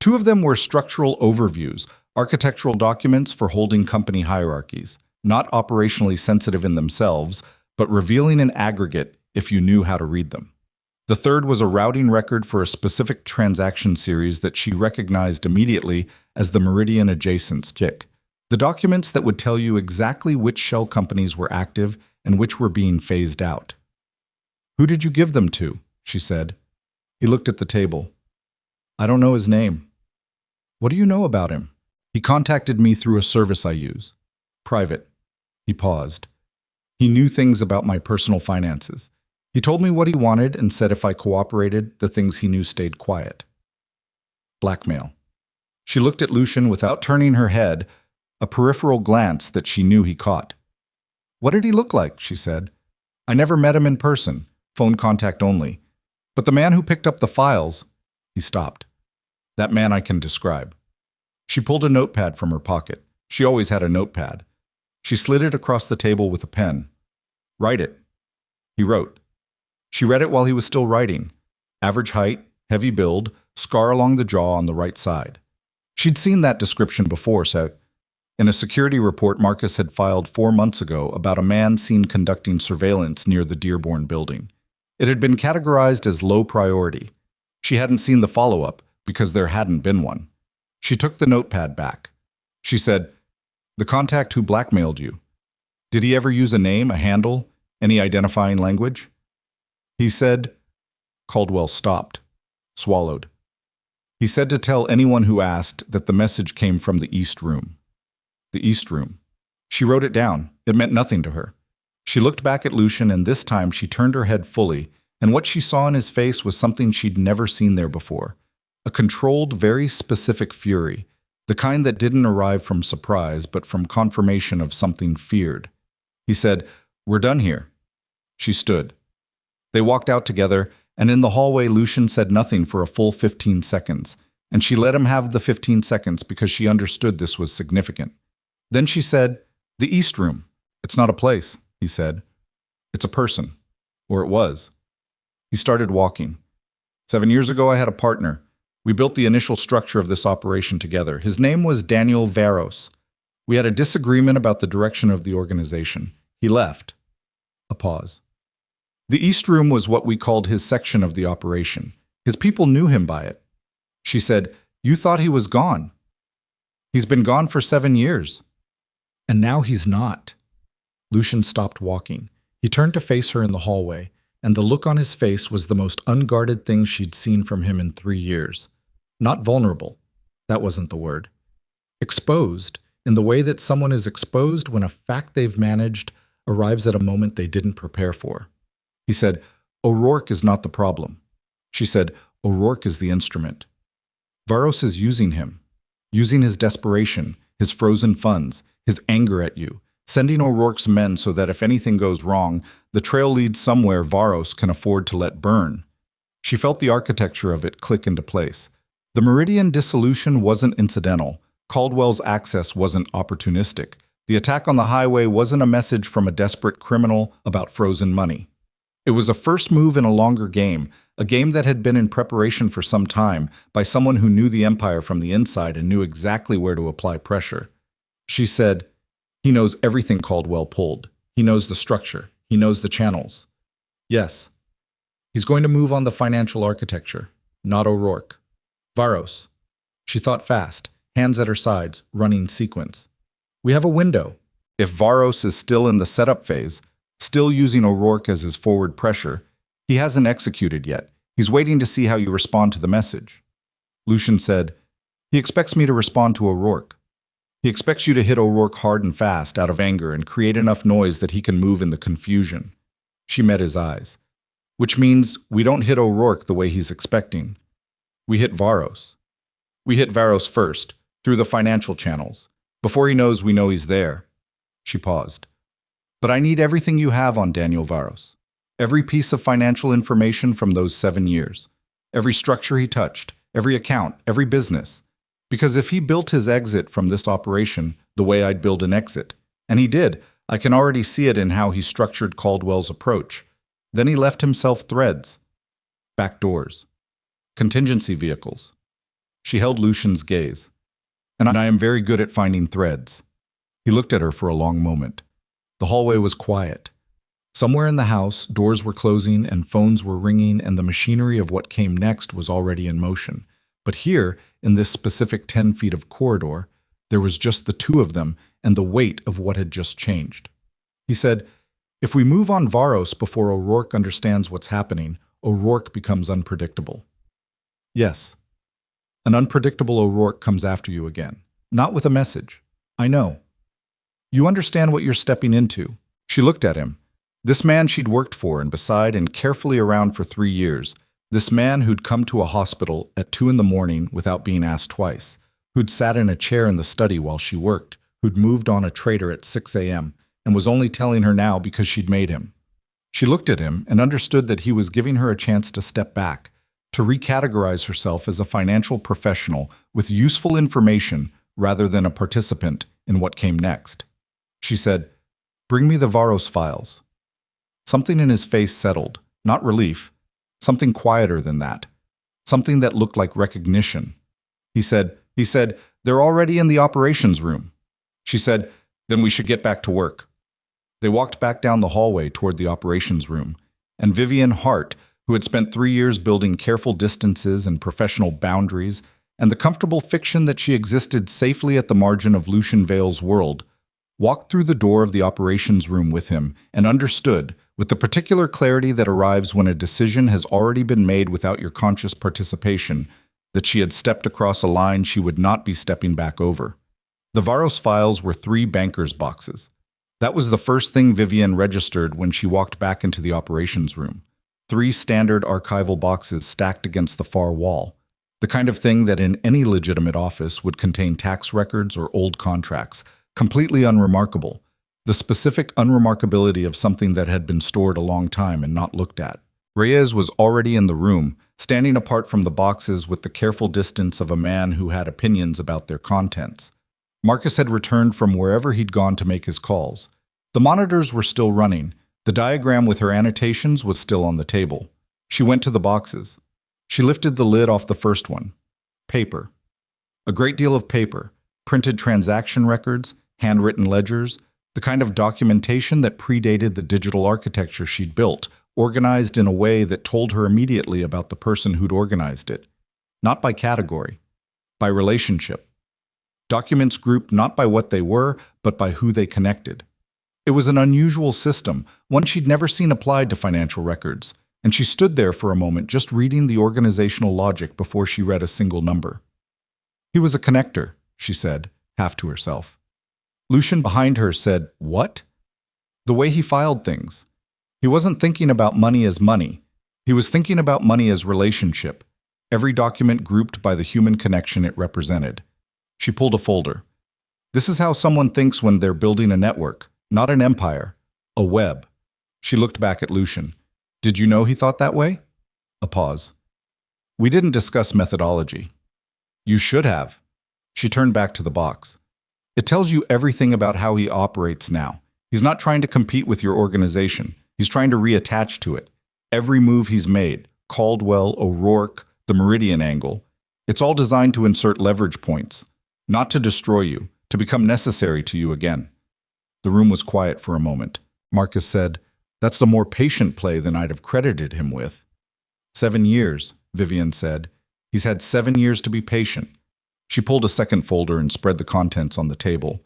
2 of them were structural overviews, architectural documents for holding company hierarchies, not operationally sensitive in themselves, but revealing an aggregate if you knew how to read them. The third was a routing record for a specific transaction series that she recognized immediately as the Meridian Adjacent tick. The documents that would tell you exactly which shell companies were active and which were being phased out. "Who did you give them to?" she said. He looked at the table. "I don't know his name." "What do you know about him?" "He contacted me through a service I use. Private." He paused. "He knew things about my personal finances. He told me what he wanted and said if I cooperated, the things he knew stayed quiet." Blackmail. She looked at Lucian without turning her head, a peripheral glance that she knew he caught. "What did he look like?" she said. "I never met him in person, phone contact only. But the man who picked up the files—" He stopped. "That man I can describe." She pulled a notepad from her pocket. She always had a notepad. She slid it across the table with a pen. "Write it." He wrote. She read it while he was still writing. Average height, heavy build, scar along the jaw on the right side. She'd seen that description before, so in a security report Marcus had filed 4 months ago about a man seen conducting surveillance near the Dearborn building. It had been categorized as low priority. She hadn't seen the follow-up because there hadn't been one. She took the notepad back. She said, "The contact who blackmailed you. Did he ever use a name, a handle, any identifying language?" He said. Caldwell stopped, swallowed. He said to tell anyone who asked that the message came from the East Room. The East Room. She wrote it down. It meant nothing to her. She looked back at Lucian, and this time she turned her head fully, and what she saw in his face was something she'd never seen there before. A controlled, very specific fury, the kind that didn't arrive from surprise, but from confirmation of something feared. He said, "We're done here." She stood. They walked out together, and in the hallway Lucian said nothing for a full 15 seconds, and she let him have the 15 seconds because she understood this was significant. Then she said, "The East Room. It's not a place," he said. "It's a person. Or it was." He started walking. 7 years ago I had a partner. We built the initial structure of this operation together. His name was Daniel Varos. We had a disagreement about the direction of the organization. He left. A pause. The East Room was what we called his section of the operation. His people knew him by it. She said, "You thought he was gone. He's been gone for 7 years. And now he's not." Lucian stopped walking. He turned to face her in the hallway, and the look on his face was the most unguarded thing she'd seen from him in 3 years. Not vulnerable. That wasn't the word. Exposed, in the way that someone is exposed when a fact they've managed arrives at a moment they didn't prepare for. He said, "O'Rourke is not the problem." She said, "O'Rourke is the instrument." Varos is using him, using his desperation, his frozen funds, his anger at you, sending O'Rourke's men so that if anything goes wrong, the trail leads somewhere Varos can afford to let burn. She felt the architecture of it click into place. The Meridian dissolution wasn't incidental. Caldwell's access wasn't opportunistic. The attack on the highway wasn't a message from a desperate criminal about frozen money. It was a first move in a longer game, a game that had been in preparation for some time by someone who knew the empire from the inside and knew exactly where to apply pressure. She said, "He knows everything Caldwell pulled. He knows the structure. He knows the channels." "Yes. He's going to move on the financial architecture, not O'Rourke. Varos." She thought fast, hands at her sides, running sequence. "We have a window. If Varos is still in the setup phase, still using O'Rourke as his forward pressure, he hasn't executed yet. He's waiting to see how you respond to the message." Lucian said, "He expects me to respond to O'Rourke. He expects you to hit O'Rourke hard and fast out of anger and create enough noise that he can move in the confusion." She met his eyes. "Which means we don't hit O'Rourke the way he's expecting. We hit Varos. We hit Varos first, through the financial channels. Before he knows we know he's there." She paused. "But I need everything you have on Daniel Varos. Every piece of financial information from those 7 years. Every structure he touched, every account, every business. Because if he built his exit from this operation the way I'd build an exit, and he did, I can already see it in how he structured Caldwell's approach. Then he left himself threads. Back doors. Contingency vehicles." She held Lucian's gaze. "And I am very good at finding threads." He looked at her for a long moment. The hallway was quiet. Somewhere in the house, doors were closing and phones were ringing, and the machinery of what came next was already in motion. But here, in this specific 10 feet of corridor, there was just the two of them and the weight of what had just changed. He said, "If we move on Varos before O'Rourke understands what's happening, O'Rourke becomes unpredictable." Yes, an unpredictable O'Rourke comes after you again. Not with a message. I know. You understand what you're stepping into. She looked at him. This man she'd worked for and beside and carefully around for 3 years. This man who'd come to a hospital at 2 in the morning without being asked twice, who'd sat in a chair in the study while she worked, who'd moved on a trader at 6 a.m. and was only telling her now because she'd made him. She looked at him and understood that he was giving her a chance to step back, to recategorize herself as a financial professional with useful information rather than a participant in what came next. She said, "Bring me the Varos files." Something in his face settled, not relief, something quieter than that, something that looked like recognition. He said, "They're already in the operations room." She said, "Then we should get back to work." They walked back down the hallway toward the operations room, and Vivienne Hart, who had spent 3 years building careful distances and professional boundaries, and the comfortable fiction that she existed safely at the margin of Lucian Vale's world, walked through the door of the operations room with him and understood, with the particular clarity that arrives when a decision has already been made without your conscious participation, that she had stepped across a line she would not be stepping back over. The Varos files were 3 bankers' boxes. That was the first thing Vivienne registered when she walked back into the operations room. 3 standard archival boxes stacked against the far wall. The kind of thing that in any legitimate office would contain tax records or old contracts, completely unremarkable. The specific unremarkability of something that had been stored a long time and not looked at. Reyes was already in the room, standing apart from the boxes with the careful distance of a man who had opinions about their contents. Marcus had returned from wherever he'd gone to make his calls. The monitors were still running. The diagram with her annotations was still on the table. She went to the boxes. She lifted the lid off the first one. Paper. A great deal of paper. Printed transaction records, handwritten ledgers, the kind of documentation that predated the digital architecture she'd built, organized in a way that told her immediately about the person who'd organized it. Not by category, by relationship. Documents grouped not by what they were, but by who they connected. It was an unusual system, one she'd never seen applied to financial records, and she stood there for a moment just reading the organizational logic before she read a single number. "He was a connector," she said, half to herself. Lucian behind her said, "What?" The way he filed things. He wasn't thinking about money as money. He was thinking about money as relationship, every document grouped by the human connection it represented. She pulled a folder. This is how someone thinks when they're building a network, not an empire, a web. She looked back at Lucian. "Did you know he thought that way?" A pause. "We didn't discuss methodology." "You should have." She turned back to the box. "It tells you everything about how he operates now. He's not trying to compete with your organization. He's trying to reattach to it. Every move he's made, Caldwell, O'Rourke, the Meridian angle, it's all designed to insert leverage points, not to destroy you, to become necessary to you again." The room was quiet for a moment. Marcus said, "That's the more patient play than I'd have credited him with." 7 years, Vivienne said. "He's had 7 years to be patient." She pulled a second folder and spread the contents on the table.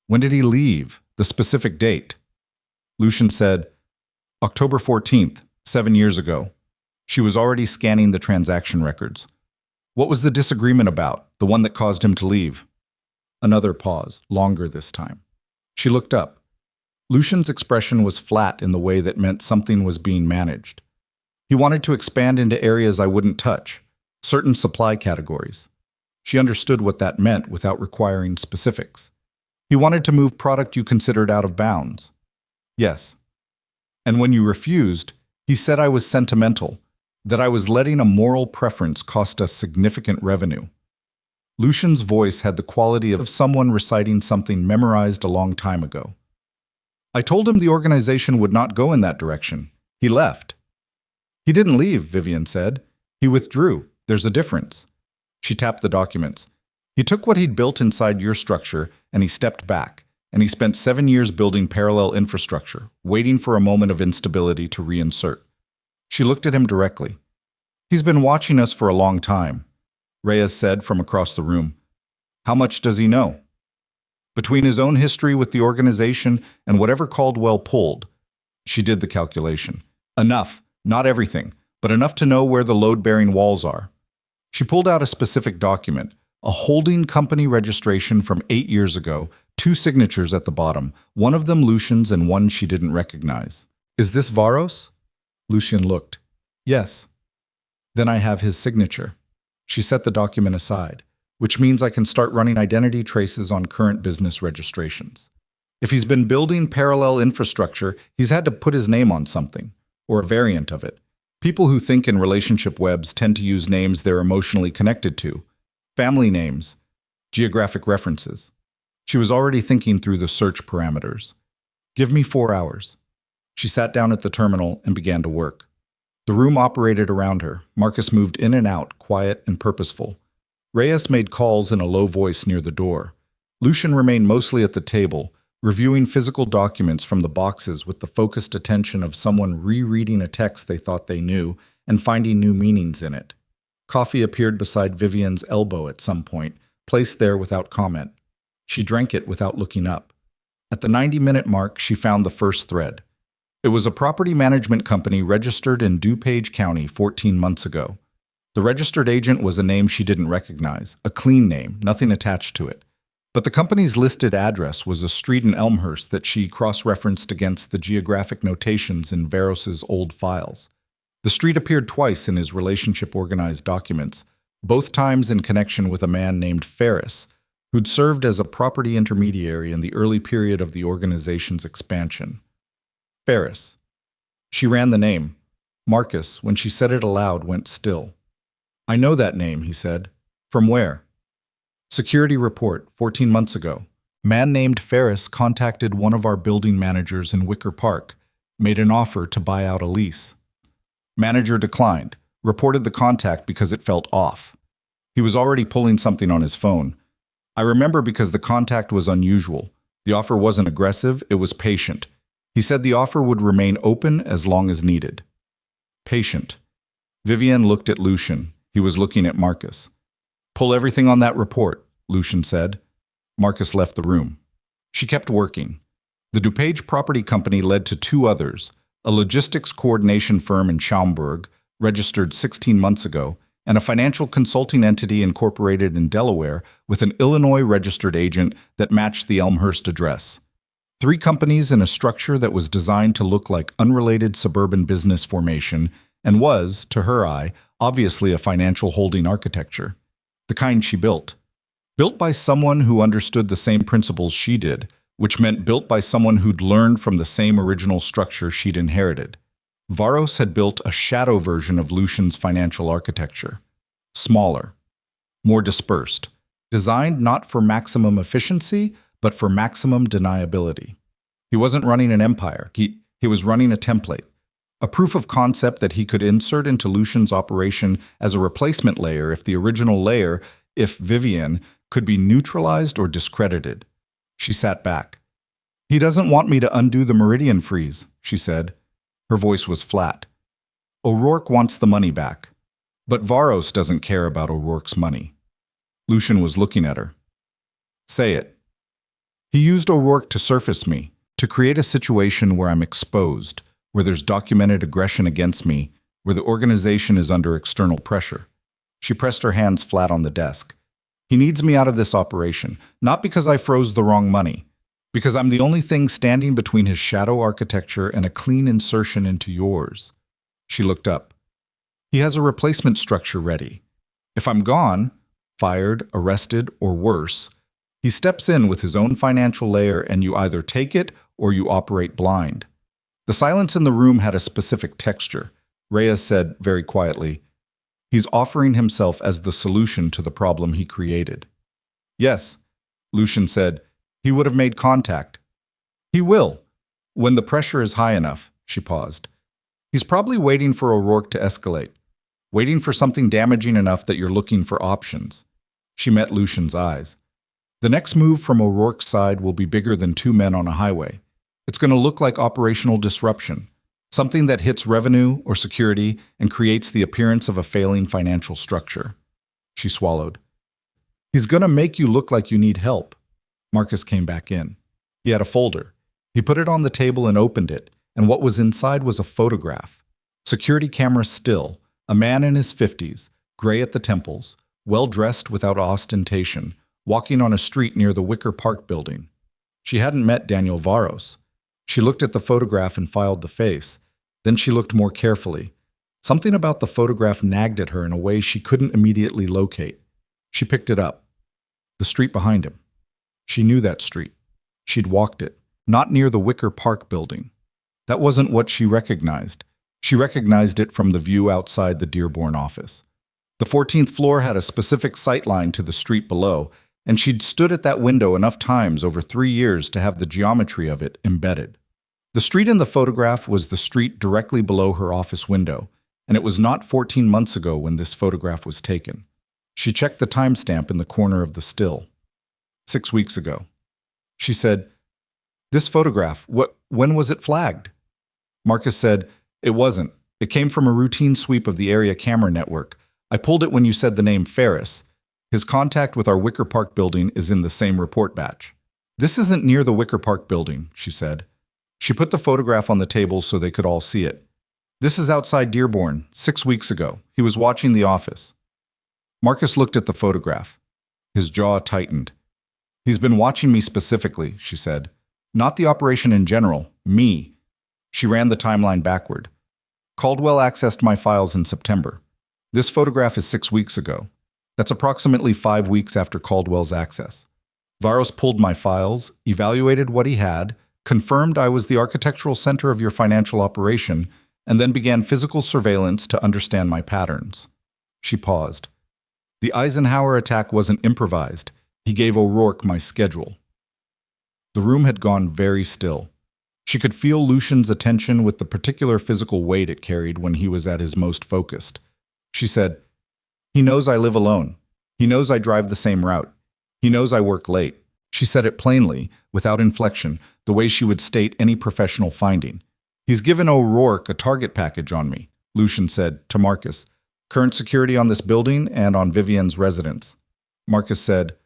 "When did he leave? The specific date?" Lucian said, "October 14th, 7 years ago." She was already scanning the transaction records. "What was the disagreement about, the one that caused him to leave?" Another pause, longer this time. She looked up. Lucian's expression was flat in the way that meant something was being managed. "He wanted to expand into areas I wouldn't touch, certain supply categories." She understood what that meant without requiring specifics. "He wanted to move product you considered out of bounds." "Yes." "And when you refused, he said I was sentimental, that I was letting a moral preference cost us significant revenue." Lucian's voice had the quality of someone reciting something memorized a long time ago. "I told him the organization would not go in that direction. He left." "He didn't leave," Vivienne said. "He withdrew. There's a difference." She tapped the documents. "He took what he'd built inside your structure and he stepped back, and he spent 7 years building parallel infrastructure, waiting for a moment of instability to reinsert. She looked at him directly. He's been watching us for a long time, Reyes said from across the room. How much does he know? Between his own history with the organization and whatever Caldwell pulled, she did the calculation. Enough, not everything, but enough to know where the load-bearing walls are. She pulled out a specific document, a holding company registration from 8 years ago, 2 signatures at the bottom, one of them Lucian's and one she didn't recognize. Is this Varos? Lucian looked. Yes. Then I have his signature. She set the document aside, which means I can start running identity traces on current business registrations. If he's been building parallel infrastructure, he's had to put his name on something, or a variant of it. People who think in relationship webs tend to use names they're emotionally connected to, family names, geographic references. She was already thinking through the search parameters. Give me 4 hours. She sat down at the terminal and began to work. The room operated around her. Marcus moved in and out, quiet and purposeful. Reyes made calls in a low voice near the door. Lucian remained mostly at the table, reviewing physical documents from the boxes with the focused attention of someone rereading a text they thought they knew and finding new meanings in it. Coffee appeared beside Vivienne's elbow at some point, placed there without comment. She drank it without looking up. At the 90-minute mark, she found the first thread. It was a property management company registered in DuPage County 14 months ago. The registered agent was a name she didn't recognize, a clean name, nothing attached to it. But the company's listed address was a street in Elmhurst that she cross-referenced against the geographic notations in Varos's old files. The street appeared twice in his relationship-organized documents, both times in connection with a man named Ferris, who'd served as a property intermediary in the early period of the organization's expansion. Ferris. She ran the name. Marcus, when she said it aloud, went still. I know that name, he said. From where? Security report, 14 months ago. Man named Ferris contacted one of our building managers in Wicker Park, made an offer to buy out a lease. Manager declined, reported the contact because it felt off. He was already pulling something on his phone. I remember because the contact was unusual. The offer wasn't aggressive, it was patient. He said the offer would remain open as long as needed. Patient. Vivienne looked at Lucian. He was looking at Marcus. Pull everything on that report, Lucian said. Marcus left the room. She kept working. The DuPage Property Company led to 2 others, a logistics coordination firm in Schaumburg, registered 16 months ago, and a financial consulting entity incorporated in Delaware with an Illinois registered agent that matched the Elmhurst address. 3 companies in a structure that was designed to look like unrelated suburban business formation and was, to her eye, obviously a financial holding architecture. The kind she built. Built by someone who understood the same principles she did, which meant built by someone who'd learned from the same original structure she'd inherited. Varos had built a shadow version of Lucian's financial architecture. Smaller. More dispersed. Designed not for maximum efficiency, but for maximum deniability. He wasn't running an empire. He was running a template. A proof of concept that he could insert into Lucian's operation as a replacement layer if the original layer, if Vivienne, could be neutralized or discredited. She sat back. He doesn't want me to undo the meridian freeze, she said. Her voice was flat. O'Rourke wants the money back. But Varos doesn't care about O'Rourke's money. Lucian was looking at her. Say it. He used O'Rourke to surface me, to create a situation where I'm exposed, where there's documented aggression against me, where the organization is under external pressure. She pressed her hands flat on the desk. He needs me out of this operation, not because I froze the wrong money, because I'm the only thing standing between his shadow architecture and a clean insertion into yours. She looked up. He has a replacement structure ready. If I'm gone, fired, arrested, or worse, he steps in with his own financial layer and you either take it or you operate blind. The silence in the room had a specific texture. Reyes said very quietly, he's offering himself as the solution to the problem he created. Yes, Lucian said, he would have made contact. He will, when the pressure is high enough, she paused. He's probably waiting for O'Rourke to escalate, waiting for something damaging enough that you're looking for options. She met Lucian's eyes. The next move from O'Rourke's side will be bigger than two men on a highway. It's going to look like operational disruption, something that hits revenue or security and creates the appearance of a failing financial structure. She swallowed. He's going to make you look like you need help. Marcus came back in. He had a folder. He put it on the table and opened it, and what was inside was a photograph. Security camera still, a man in his 50s, gray at the temples, well-dressed without ostentation, walking on a street near the Wicker Park building. She hadn't met Daniel Varos. She looked at the photograph and filed the face. Then she looked more carefully. Something about the photograph nagged at her in a way she couldn't immediately locate. She picked it up. The street behind him. She knew that street. She'd walked it, not near the Wicker Park building. That wasn't what she recognized. She recognized it from the view outside the Dearborn office. The 14th floor had a specific sightline to the street below, and she'd stood at that window enough times over 3 years to have the geometry of it embedded. The street in the photograph was the street directly below her office window, and it was not 14 months ago when this photograph was taken. She checked the timestamp in the corner of the still. 6 weeks ago. She said, "This photograph, when was it flagged?" Marcus said, "It wasn't. It came from a routine sweep of the area camera network. I pulled it when you said the name Ferris. His contact with our Wicker Park building is in the same report batch." "This isn't near the Wicker Park building," she said. She put the photograph on the table so they could all see it. "This is outside Dearborn, 6 weeks ago. He was watching The Office." Marcus looked at the photograph. His jaw tightened. "He's been watching me specifically," she said. "Not the operation in general, me." She ran the timeline backward. "Caldwell accessed my files in September. This photograph is 6 weeks ago. That's approximately 5 weeks after Caldwell's access. Varos pulled my files, evaluated what he had, confirmed I was the architectural center of your financial operation, and then began physical surveillance to understand my patterns." She paused. "The Eisenhower attack wasn't improvised. He gave O'Rourke my schedule." The room had gone very still. She could feel Lucian's attention with the particular physical weight it carried when he was at his most focused. She said, "He knows I live alone. He knows I drive the same route. He knows I work late." She said it plainly, without inflection, the way she would state any professional finding. "He's given O'Rourke a target package on me," Lucian said to Marcus. "Current security on this building and on Vivienne's residence." Marcus said,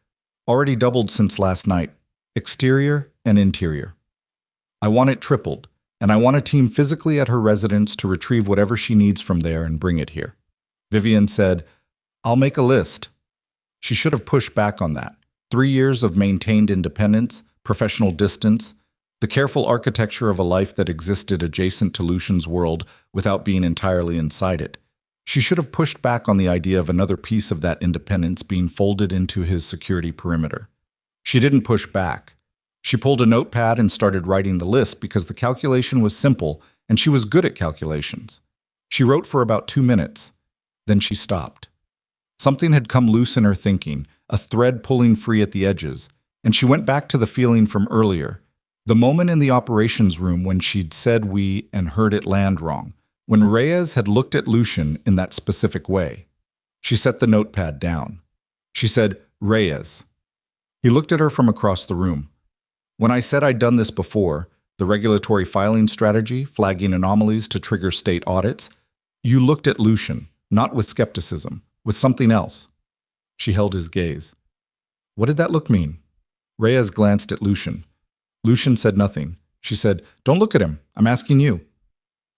"Already doubled since last night. Exterior and interior. I want it tripled, and I want a team physically at her residence to retrieve whatever she needs from there and bring it here." Vivienne said, "I'll make a list." She should have pushed back on that. 3 years of maintained independence, professional distance, the careful architecture of a life that existed adjacent to Lucian's world without being entirely inside it. She should have pushed back on the idea of another piece of that independence being folded into his security perimeter. She didn't push back. She pulled a notepad and started writing the list because the calculation was simple and she was good at calculations. She wrote for about 2 minutes. Then she stopped. Something had come loose in her thinking, a thread pulling free at the edges, and she went back to the feeling from earlier, the moment in the operations room when she'd said "we" and heard it land wrong, when Reyes had looked at Lucian in that specific way. She set the notepad down. She said, "Reyes." He looked at her from across the room. "When I said I'd done this before, the regulatory filing strategy, flagging anomalies to trigger state audits, you looked at Lucian, not with skepticism, with something else." She held his gaze. "What did that look mean?" Reyes glanced at Lucian. Lucian said nothing. She said, "Don't look at him. I'm asking you."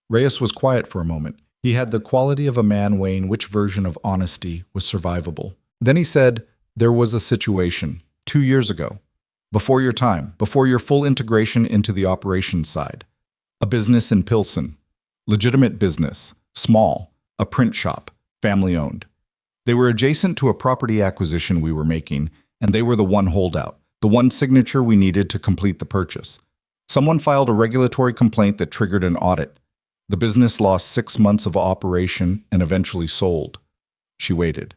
Reyes was quiet for a moment. He had the quality of a man weighing which version of honesty was survivable. Then he said, "There was a situation 2 years ago, before your time, before your full integration into the operations side. A business in Pilsen. Legitimate business. Small. A print shop. Family-owned. They were adjacent to a property acquisition we were making, and they were the one holdout, the one signature we needed to complete the purchase. Someone filed a regulatory complaint that triggered an audit. The business lost 6 months of operation and eventually sold." She waited.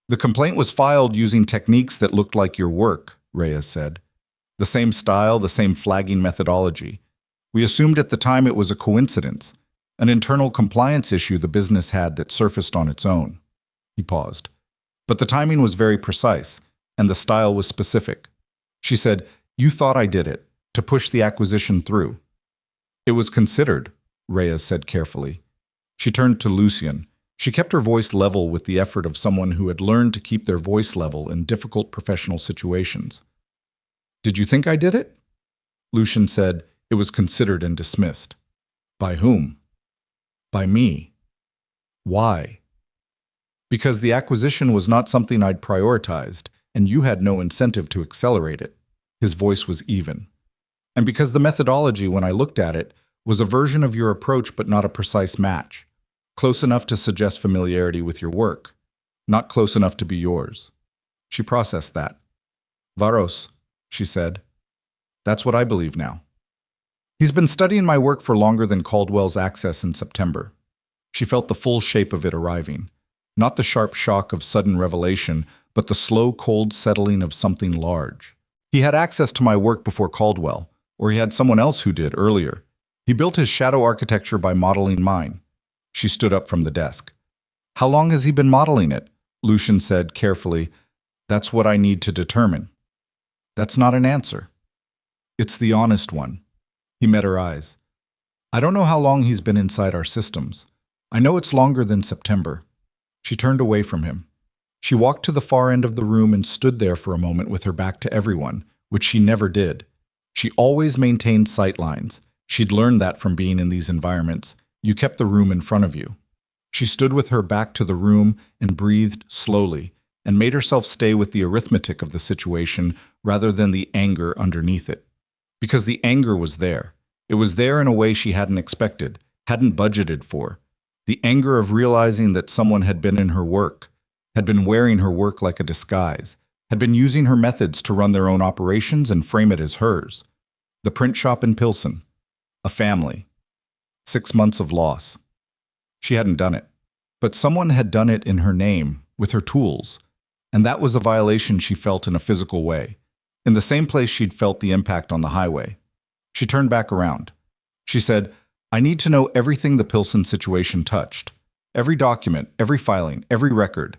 "The complaint was filed using techniques that looked like your work," Reyes said. "The same style, the same flagging methodology. We assumed at the time it was a coincidence, an internal compliance issue the business had that surfaced on its own." He paused. "But the timing was very precise. and the style was specific. She said, "You thought I did it, to push the acquisition through." "It was considered," Reyes said carefully. She turned to Lucian. She kept her voice level with the effort of someone who had learned to keep their voice level in difficult professional situations. "Did you think I did it?" Lucian said, "It was considered and dismissed." "By whom?" "By me." "Why?" "Because the acquisition was not something I'd prioritized, and you had no incentive to accelerate it." His voice was even. "And because the methodology, when I looked at it, was a version of your approach but not a precise match. Close enough to suggest familiarity with your work, not close enough to be yours." She processed that. "Varos," she said. "That's what I believe now." "He's been studying my work for longer than Caldwell's access in September." She felt the full shape of it arriving. Not the sharp shock of sudden revelation, but the slow, cold settling of something large. "He had access to my work before Caldwell, or he had someone else who did earlier. He built his shadow architecture by modeling mine." She stood up from the desk. "How long has he been modeling it?" Lucian said carefully. "That's what I need to determine." "That's not an answer." "It's the honest one." He met her eyes. "I don't know how long he's been inside our systems. I know it's longer than September." She turned away from him. She walked to the far end of the room and stood there for a moment with her back to everyone, which she never did. She always maintained sight lines. She'd learned that from being in these environments. You kept the room in front of you. She stood with her back to the room and breathed slowly, and made herself stay with the arithmetic of the situation rather than the anger underneath it. Because the anger was there. It was there in a way she hadn't expected, hadn't budgeted for. The anger of realizing that someone had been in her work, had been wearing her work like a disguise, had been using her methods to run their own operations and frame it as hers. The print shop in Pilsen. A family. 6 months of loss. She hadn't done it. But someone had done it in her name, with her tools. And that was a violation she felt in a physical way, in the same place she'd felt the impact on the highway. She turned back around. She said, "I need to know everything the Pilsen situation touched. Every document, every filing, every record.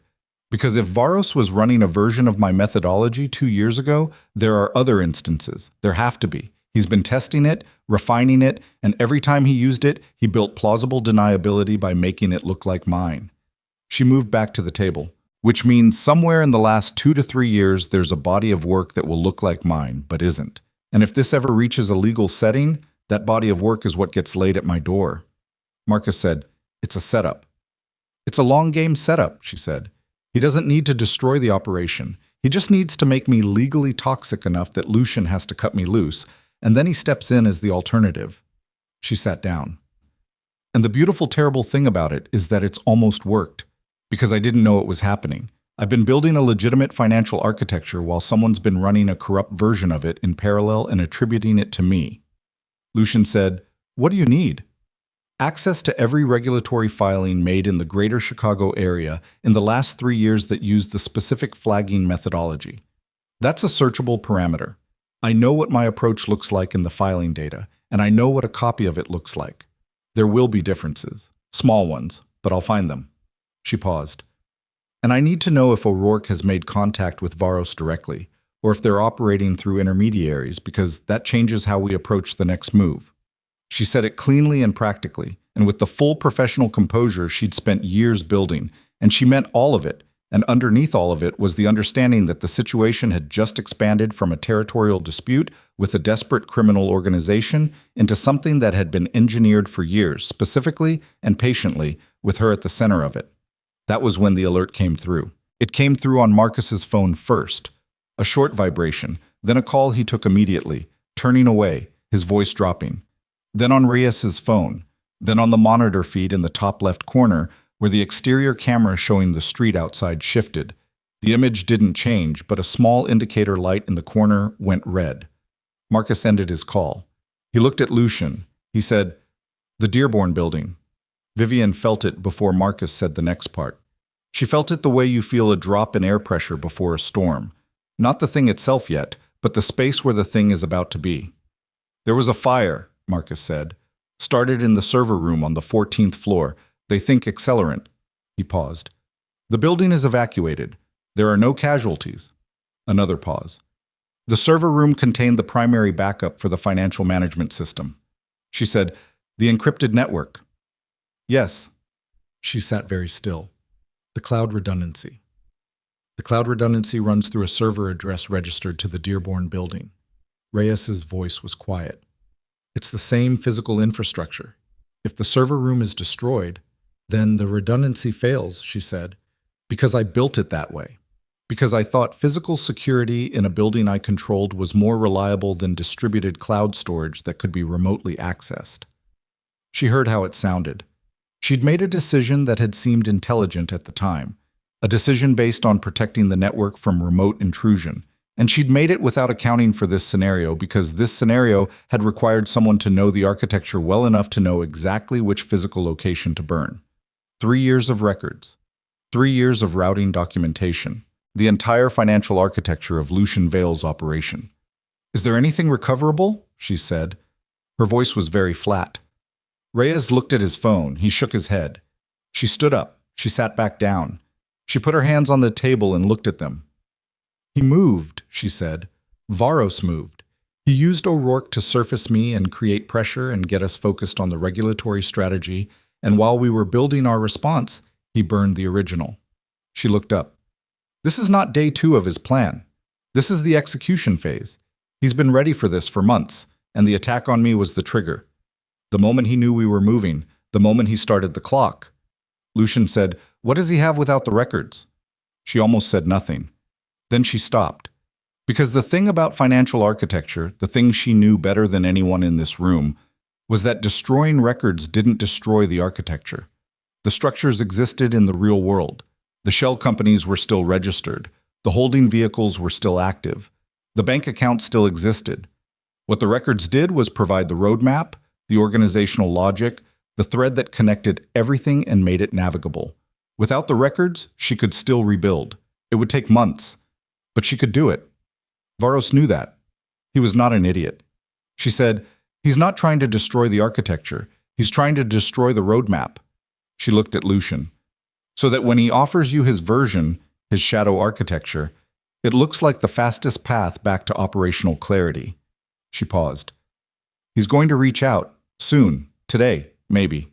Because if Varos was running a version of my methodology 2 years ago, there are other instances. There have to be. He's been testing it, refining it, and every time he used it, he built plausible deniability by making it look like mine." She moved back to the table, which means somewhere in the last 2 to 3 years there's a body of work that will look like mine, but isn't. And if this ever reaches a legal setting, that body of work is what gets laid at my door. Marcus said, "It's a setup." "It's a long game setup," she said. "He doesn't need to destroy the operation. He just needs to make me legally toxic enough that Lucian has to cut me loose, and then he steps in as the alternative." She sat down. "And the beautiful, terrible thing about it is that it's almost worked, because I didn't know it was happening. I've been building a legitimate financial architecture while someone's been running a corrupt version of it in parallel and attributing it to me." Lucian said, "What do you need?" "Access to every regulatory filing made in the greater Chicago area in the last 3 years that used the specific flagging methodology. That's a searchable parameter. I know what my approach looks like in the filing data, and I know what a copy of it looks like. There will be differences, small ones, but I'll find them." She paused. "And I need to know if O'Rourke has made contact with Varos directly, or if they're operating through intermediaries, because that changes how we approach the next move." She said it cleanly and practically, and with the full professional composure she'd spent years building, and she meant all of it, and underneath all of it was the understanding that the situation had just expanded from a territorial dispute with a desperate criminal organization into something that had been engineered for years, specifically and patiently, with her at the center of it. That was when the alert came through. It came through on Marcus's phone first. A short vibration, then a call he took immediately, turning away, his voice dropping. Then on Reyes's phone, then on the monitor feed in the top left corner, where the exterior camera showing the street outside shifted. The image didn't change, but a small indicator light in the corner went red. Marcus ended his call. He looked at Lucian. He said, "The Dearborn building." Vivienne felt it before Marcus said the next part. She felt it the way you feel a drop in air pressure before a storm. Not the thing itself yet, but the space where the thing is about to be. "There was a fire," Marcus said. "Started in the server room on the 14th floor. They think accelerant." He paused. "The building is evacuated. There are no casualties." Another pause. The server room contained the primary backup for the financial management system. She said, "The encrypted network." "Yes." She sat very still. "The cloud redundancy." "The cloud redundancy runs through a server address registered to the Dearborn building." Reyes's voice was quiet. "It's the same physical infrastructure. If the server room is destroyed, then the redundancy fails," she said, "because I built it that way. Because I thought physical security in a building I controlled was more reliable than distributed cloud storage that could be remotely accessed." She heard how it sounded. She'd made a decision that had seemed intelligent at the time, a decision based on protecting the network from remote intrusion, and she'd made it without accounting for this scenario because this scenario had required someone to know the architecture well enough to know exactly which physical location to burn. 3 years of records, 3 years of routing documentation, the entire financial architecture of Lucian Vale's operation. "Is there anything recoverable?" she said. Her voice was very flat. Reyes looked at his phone. He shook his head. She stood up. She sat back down. She put her hands on the table and looked at them. "He moved," she said. "Varos moved. He used O'Rourke to surface me and create pressure and get us focused on the regulatory strategy, and while we were building our response, he burned the original." She looked up. "This is not day 2 of his plan. This is the execution phase. He's been ready for this for months, and the attack on me was the trigger. The moment he knew we were moving, the moment he started the clock." Lucian said, "What does he have without the records?" She almost said nothing. Then she stopped. Because the thing about financial architecture, the thing she knew better than anyone in this room, was that destroying records didn't destroy the architecture. The structures existed in the real world. The shell companies were still registered. The holding vehicles were still active. The bank account still existed. What the records did was provide the roadmap, the organizational logic, the thread that connected everything and made it navigable. Without the records, she could still rebuild. It would take months, but she could do it. Varos knew that. He was not an idiot. She said, "He's not trying to destroy the architecture. He's trying to destroy the roadmap." She looked at Lucian. "So that when he offers you his version, his shadow architecture, it looks like the fastest path back to operational clarity." She paused. "He's going to reach out. Soon. Today. Maybe."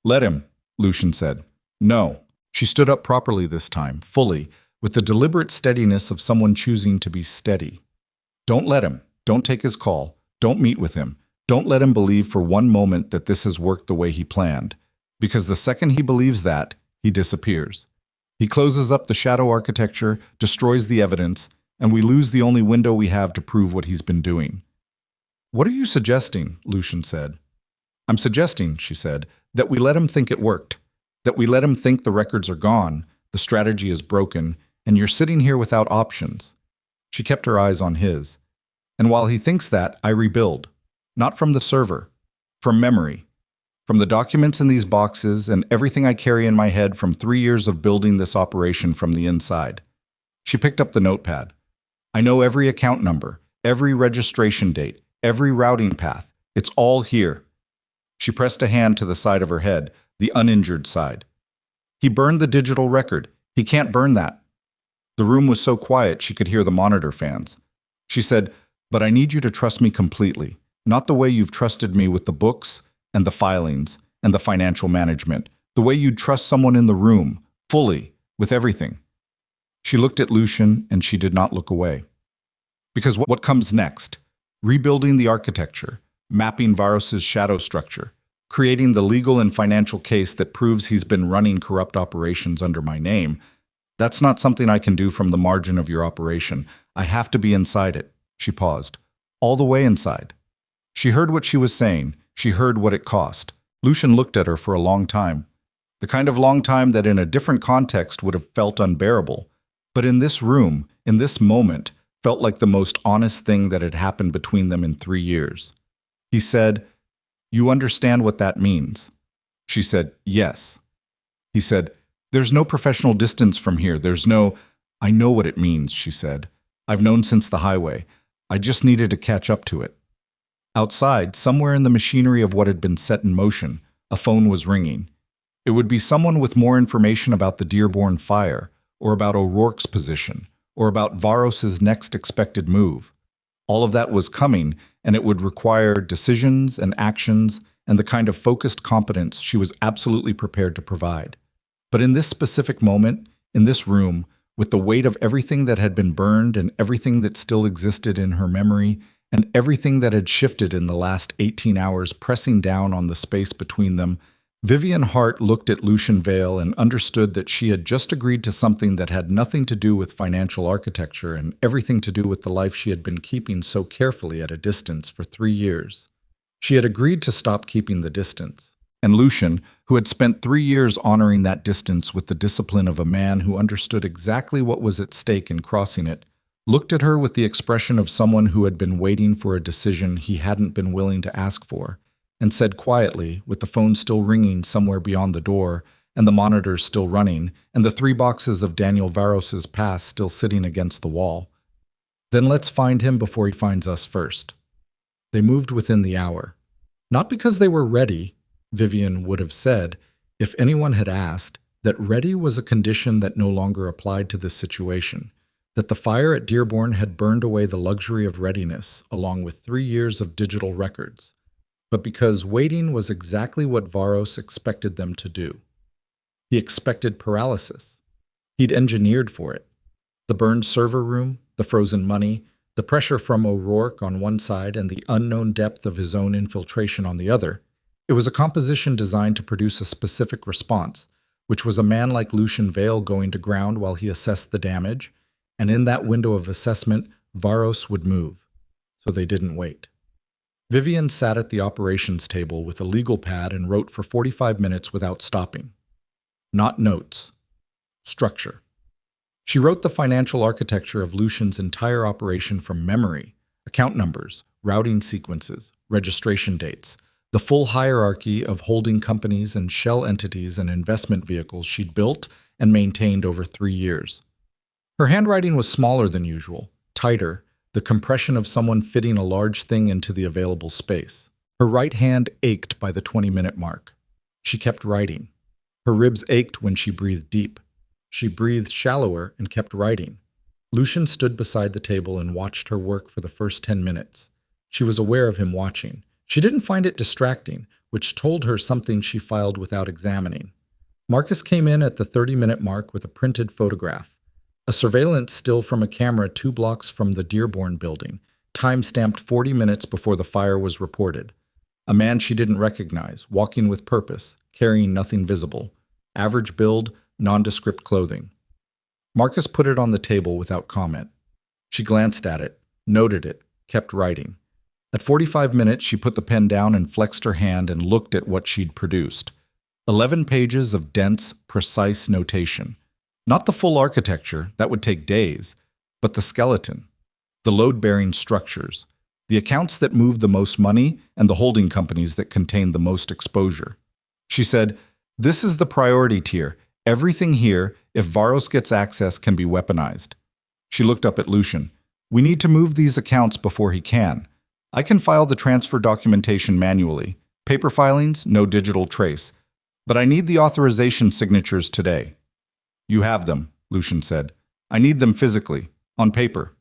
"Let him," Lucian said. "No." She stood up properly this time, fully, with the deliberate steadiness of someone choosing to be steady. "Don't let him. Don't take his call. Don't meet with him. Don't let him believe for one moment that this has worked the way he planned. Because the second he believes that, he disappears. He closes up the shadow architecture, destroys the evidence, and we lose the only window we have to prove what he's been doing." "What are you suggesting?" Lucian said. "I'm suggesting," she said, "that we let him think it worked. That we let him think the records are gone, the strategy is broken, and you're sitting here without options." She kept her eyes on his. "And while he thinks that, I rebuild. Not from the server. From memory. From the documents in these boxes and everything I carry in my head from 3 years of building this operation from the inside." She picked up the notepad. "I know every account number, every registration date, every routing path. It's all here." She pressed a hand to the side of her head, the uninjured side. "He burned the digital record. He can't burn that." The room was so quiet she could hear the monitor fans. She said, "But I need you to trust me completely, not the way you've trusted me with the books and the filings and the financial management, the way you'd trust someone in the room, fully, with everything." She looked at Lucian and she did not look away. Because what comes next? Rebuilding the architecture, mapping Varos's shadow structure, creating the legal and financial case that proves he's been running corrupt operations under my name. That's not something I can do from the margin of your operation. I have to be inside it." She paused. "All the way inside." She heard what she was saying. She heard what it cost. Lucian looked at her for a long time. The kind of long time that in a different context would have felt unbearable. But in this room, in this moment, felt like the most honest thing that had happened between them in 3 years. He said, "You understand what that means?" She said, "Yes." He said, "There's no professional distance from here. There's no—" "I know what it means," she said. "I've known since the highway. I just needed to catch up to it." Outside, somewhere in the machinery of what had been set in motion, a phone was ringing. It would be someone with more information about the Dearborn fire, or about O'Rourke's position, or about Varos's next expected move. All of that was coming, and it would require decisions and actions and the kind of focused competence she was absolutely prepared to provide. But in this specific moment, in this room, with the weight of everything that had been burned and everything that still existed in her memory, and everything that had shifted in the last 18 hours pressing down on the space between them, Vivienne Hart looked at Lucian Vale and understood that she had just agreed to something that had nothing to do with financial architecture and everything to do with the life she had been keeping so carefully at a distance for 3 years. She had agreed to stop keeping the distance. And Lucian, who had spent 3 years honoring that distance with the discipline of a man who understood exactly what was at stake in crossing it, looked at her with the expression of someone who had been waiting for a decision he hadn't been willing to ask for, and said quietly, with the phone still ringing somewhere beyond the door, and the monitors still running, and the 3 boxes of Daniel Varos's pass still sitting against the wall, "Then let's find him before he finds us first." They moved within the hour. Not because they were ready, Vivienne would have said, if anyone had asked, that ready was a condition that no longer applied to this situation, that the fire at Dearborn had burned away the luxury of readiness along with 3 years of digital records, but because waiting was exactly what Varos expected them to do. He expected paralysis. He'd engineered for it. The burned server room, the frozen money, the pressure from O'Rourke on one side and the unknown depth of his own infiltration on the other. It was a composition designed to produce a specific response, which was a man like Lucian Vale going to ground while he assessed the damage, and in that window of assessment, Varos would move. So they didn't wait. Vivienne sat at the operations table with a legal pad and wrote for 45 minutes without stopping. Not notes. Structure. She wrote the financial architecture of Lucian's entire operation from memory, account numbers, routing sequences, registration dates, the full hierarchy of holding companies and shell entities and investment vehicles she'd built and maintained over 3 years. Her handwriting was smaller than usual, tighter, the compression of someone fitting a large thing into the available space. Her right hand ached by the 20-minute mark. She kept writing. Her ribs ached when she breathed deep. She breathed shallower and kept writing. Lucian stood beside the table and watched her work for the first 10 minutes. She was aware of him watching. She didn't find it distracting, which told her something she filed without examining. Marcus came in at the 30-minute mark with a printed photograph. A surveillance still from a camera 2 blocks from the Dearborn building, time-stamped 40 minutes before the fire was reported. A man she didn't recognize, walking with purpose, carrying nothing visible. Average build, nondescript clothing. Marcus put it on the table without comment. She glanced at it, noted it, kept writing. At 45 minutes, she put the pen down and flexed her hand and looked at what she'd produced. 11 pages of dense, precise notation. Not the full architecture, that would take days, but the skeleton, the load-bearing structures, the accounts that moved the most money and the holding companies that contained the most exposure. She said, "This is the priority tier. Everything here, if Varos gets access, can be weaponized." She looked up at Lucian. "We need to move these accounts before he can. I can file the transfer documentation manually. Paper filings, no digital trace. But I need the authorization signatures today." "You have them," Lucian said. "I need them physically, on paper."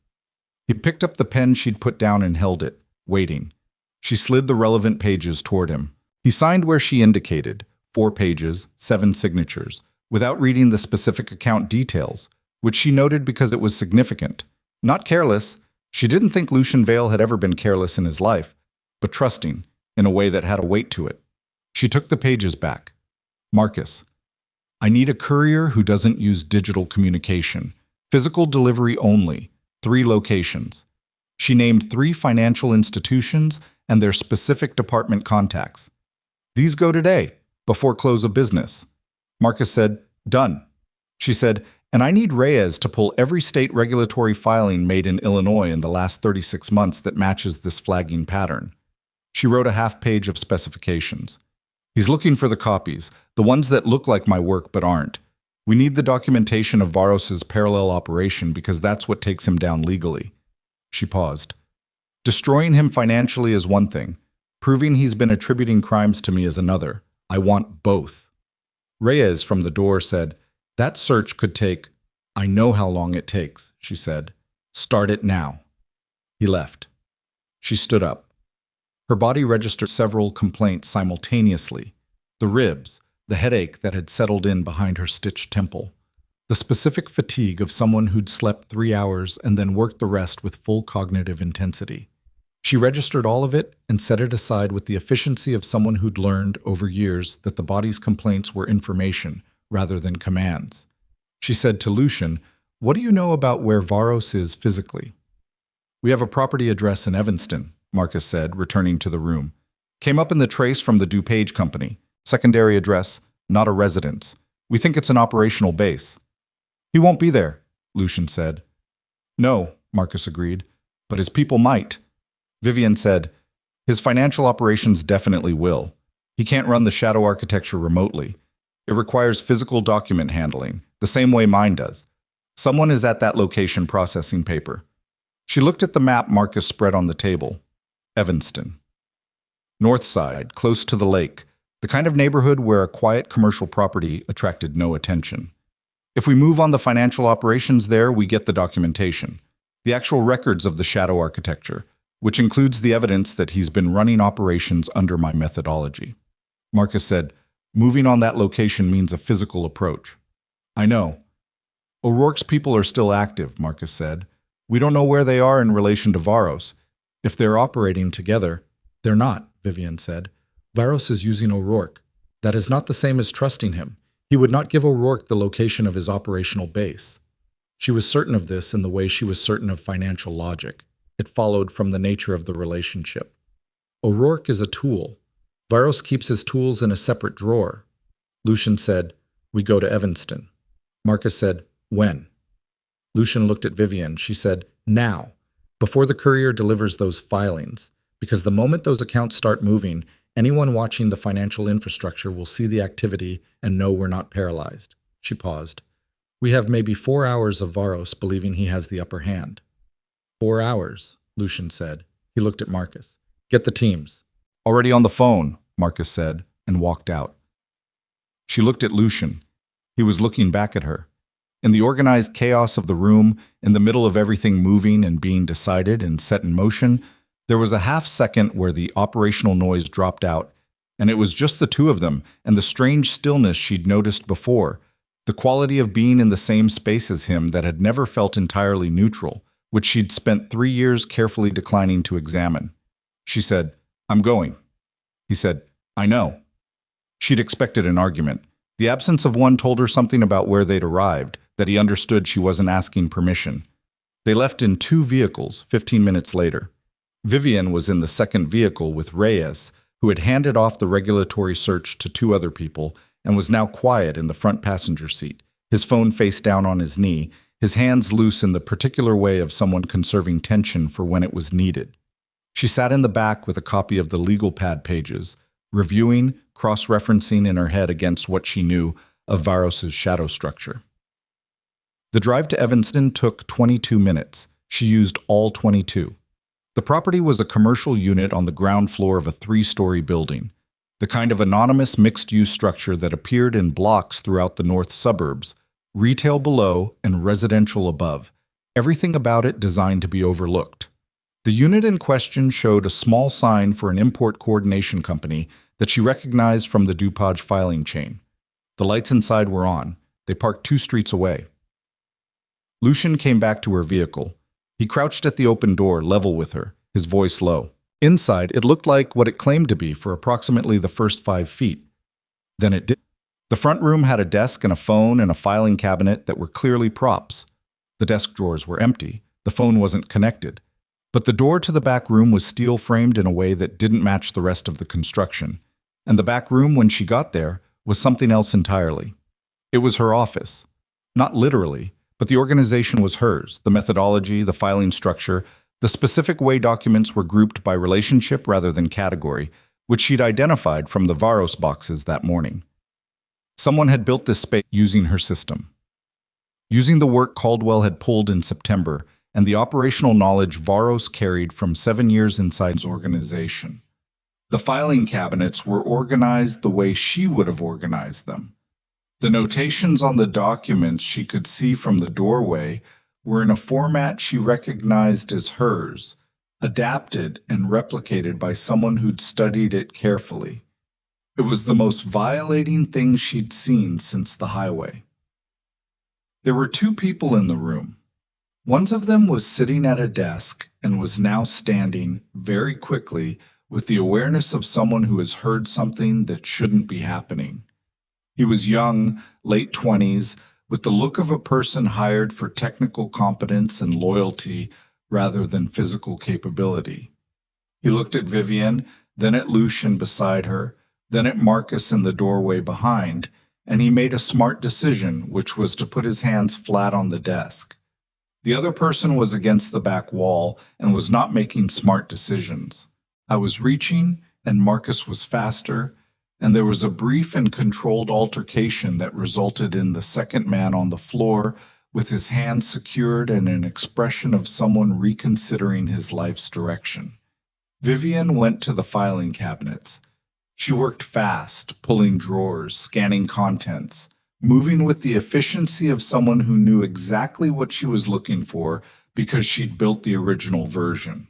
He picked up the pen she'd put down and held it, waiting. She slid the relevant pages toward him. He signed where she indicated, 4 pages, 7 signatures, without reading the specific account details, which she noted because it was significant. Not careless. She didn't think Lucian Vale had ever been careless in his life, but trusting, in a way that had a weight to it. She took the pages back. "Marcus, I need a courier who doesn't use digital communication. Physical delivery only. 3 locations." She named 3 financial institutions and their specific department contacts. "These go today, before close of business." Marcus said, "Done." She said, "And I need Reyes to pull every state regulatory filing made in Illinois in the last 36 months that matches this flagging pattern." She wrote a half-page of specifications. "He's looking for the copies, the ones that look like my work but aren't. We need the documentation of Varos's parallel operation because that's what takes him down legally." She paused. "Destroying him financially is one thing. Proving he's been attributing crimes to me is another. I want both." Reyes from the door said, "That search could take..." I know how long it takes, she said. Start it now. He left. She stood up. Her body registered several complaints simultaneously. The ribs, the headache that had settled in behind her stitched temple, the specific fatigue of someone who'd slept 3 hours and then worked the rest with full cognitive intensity. She registered all of it and set it aside with the efficiency of someone who'd learned over years that the body's complaints were information rather than commands. She said to Lucian, "What do you know about where Varos is physically?" "We have a property address in Evanston," Marcus said, returning to the room. "Came up in the trace from the DuPage company. Secondary address, not a residence. We think it's an operational base." "He won't be there," Lucian said. "No," Marcus agreed, "but his people might." Vivienne said, "His financial operations definitely will. He can't run the shadow architecture remotely. It requires physical document handling, the same way mine does. Someone is at that location processing paper." She looked at the map Marcus spread on the table. Evanston. North side, close to the lake, the kind of neighborhood where a quiet commercial property attracted no attention. If we move on the financial operations there, we get the documentation, the actual records of the shadow architecture, which includes the evidence that he's been running operations under my methodology. Marcus said, "Moving on that location means a physical approach." "I know." "O'Rourke's people are still active," Marcus said. "We don't know where they are in relation to Varos. If they're operating together." "They're not," Vivienne said. "Varos is using O'Rourke. That is not the same as trusting him. He would not give O'Rourke the location of his operational base." She was certain of this in the way she was certain of financial logic. It followed from the nature of the relationship. O'Rourke is a tool. Varos keeps his tools in a separate drawer. Lucian said, "We go to Evanston." Marcus said, "When?" Lucian looked at Vivienne. She said, "Now, before the courier delivers those filings, because the moment those accounts start moving, anyone watching the financial infrastructure will see the activity and know we're not paralyzed." She paused. "We have maybe 4 hours of Varos believing he has the upper hand." 4 hours, Lucian said. He looked at Marcus. "Get the teams." "Already on the phone," Marcus said, and walked out. She looked at Lucian. He was looking back at her. In the organized chaos of the room, in the middle of everything moving and being decided and set in motion, there was a half-second where the operational noise dropped out, and it was just the two of them and the strange stillness she'd noticed before, the quality of being in the same space as him that had never felt entirely neutral, which she'd spent 3 years carefully declining to examine. She said, "I'm going." He said, "I know." She'd expected an argument. The absence of one told her something about where they'd arrived, that he understood she wasn't asking permission. They left in 2 vehicles 15 minutes later. Vivienne was in the second vehicle with Reyes, who had handed off the regulatory search to 2 other people and was now quiet in the front passenger seat, his phone face down on his knee, his hands loose in the particular way of someone conserving tension for when it was needed. She sat in the back with a copy of the legal pad pages, reviewing, cross-referencing in her head against what she knew of Varos's shadow structure. The drive to Evanston took 22 minutes. She used all 22. The property was a commercial unit on the ground floor of a 3-story building, the kind of anonymous mixed-use structure that appeared in blocks throughout the north suburbs, retail below and residential above, everything about it designed to be overlooked. The unit in question showed a small sign for an import coordination company that she recognized from the DuPage filing chain. The lights inside were on. They parked 2 streets away. Lucian came back to her vehicle. He crouched at the open door, level with her, his voice low. Inside, it looked like what it claimed to be for approximately the first 5 feet. Then it did. The front room had a desk and a phone and a filing cabinet that were clearly props. The desk drawers were empty. The phone wasn't connected. But the door to the back room was steel-framed in a way that didn't match the rest of the construction. And the back room, when she got there, was something else entirely. It was her office. Not literally, but the organization was hers, the methodology, the filing structure, the specific way documents were grouped by relationship rather than category, which she'd identified from the Varos boxes that morning. Someone had built this space using her system. Using the work Caldwell had pulled in September and the operational knowledge Varos carried from 7 years inside his organization. The filing cabinets were organized the way she would have organized them. The notations on the documents she could see from the doorway were in a format she recognized as hers, adapted and replicated by someone who'd studied it carefully. It was the most violating thing she'd seen since the highway. There were two people in the room. One of them was sitting at a desk and was now standing very quickly with the awareness of someone who has heard something that shouldn't be happening. He was young, late 20s, with the look of a person hired for technical competence and loyalty rather than physical capability. He looked at Vivienne, then at Lucian beside her, then at Marcus in the doorway behind, and he made a smart decision, which was to put his hands flat on the desk. The other person was against the back wall and was not making smart decisions. I was reaching, and Marcus was faster, and there was a brief and controlled altercation that resulted in the second man on the floor with his hands secured and an expression of someone reconsidering his life's direction. Vivienne went to the filing cabinets. She worked fast, pulling drawers, scanning contents, moving with the efficiency of someone who knew exactly what she was looking for because she'd built the original version.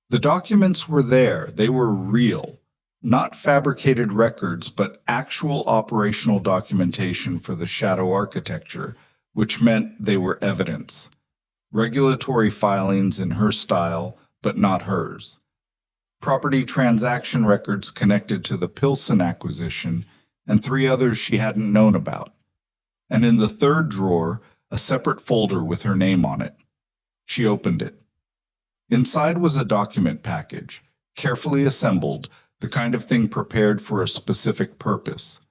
The documents were there. They were real. Not fabricated records, but actual operational documentation for the shadow architecture, which meant they were evidence. Regulatory filings in her style, but not hers. Property transaction records connected to the Pilsen acquisition, and 3 others she hadn't known about. And in the third drawer, a separate folder with her name on it. She opened it. Inside was a document package, carefully assembled, the kind of thing prepared for a specific purpose.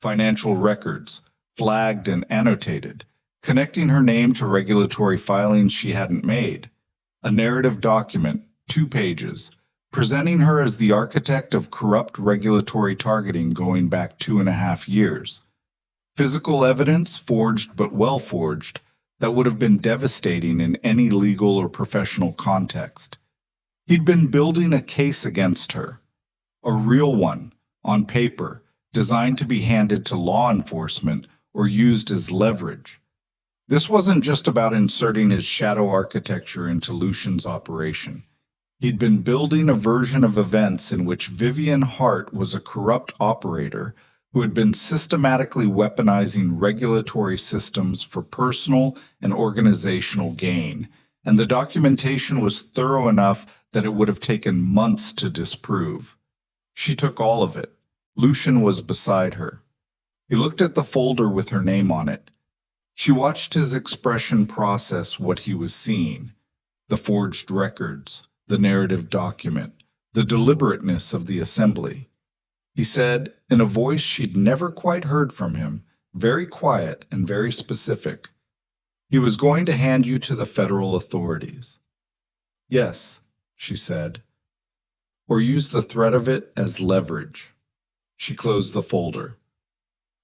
Financial records, flagged and annotated, connecting her name to regulatory filings she hadn't made. A narrative document, 2 pages, presenting her as the architect of corrupt regulatory targeting going back 2.5 years. Physical evidence, forged but well forged, that would have been devastating in any legal or professional context. He'd been building a case against her. A real one, on paper, designed to be handed to law enforcement or used as leverage. This wasn't just about inserting his shadow architecture into Lucian's operation. He'd been building a version of events in which Vivienne Hart was a corrupt operator who had been systematically weaponizing regulatory systems for personal and organizational gain, and the documentation was thorough enough that it would have taken months to disprove. She took all of it. Lucian was beside her. He looked at the folder with her name on it. She watched his expression process what he was seeing. The forged records, the narrative document, the deliberateness of the assembly. He said, in a voice she'd never quite heard from him, very quiet and very specific, he was going to hand you to the federal authorities. Yes, she said, or use the threat of it as leverage. She closed the folder.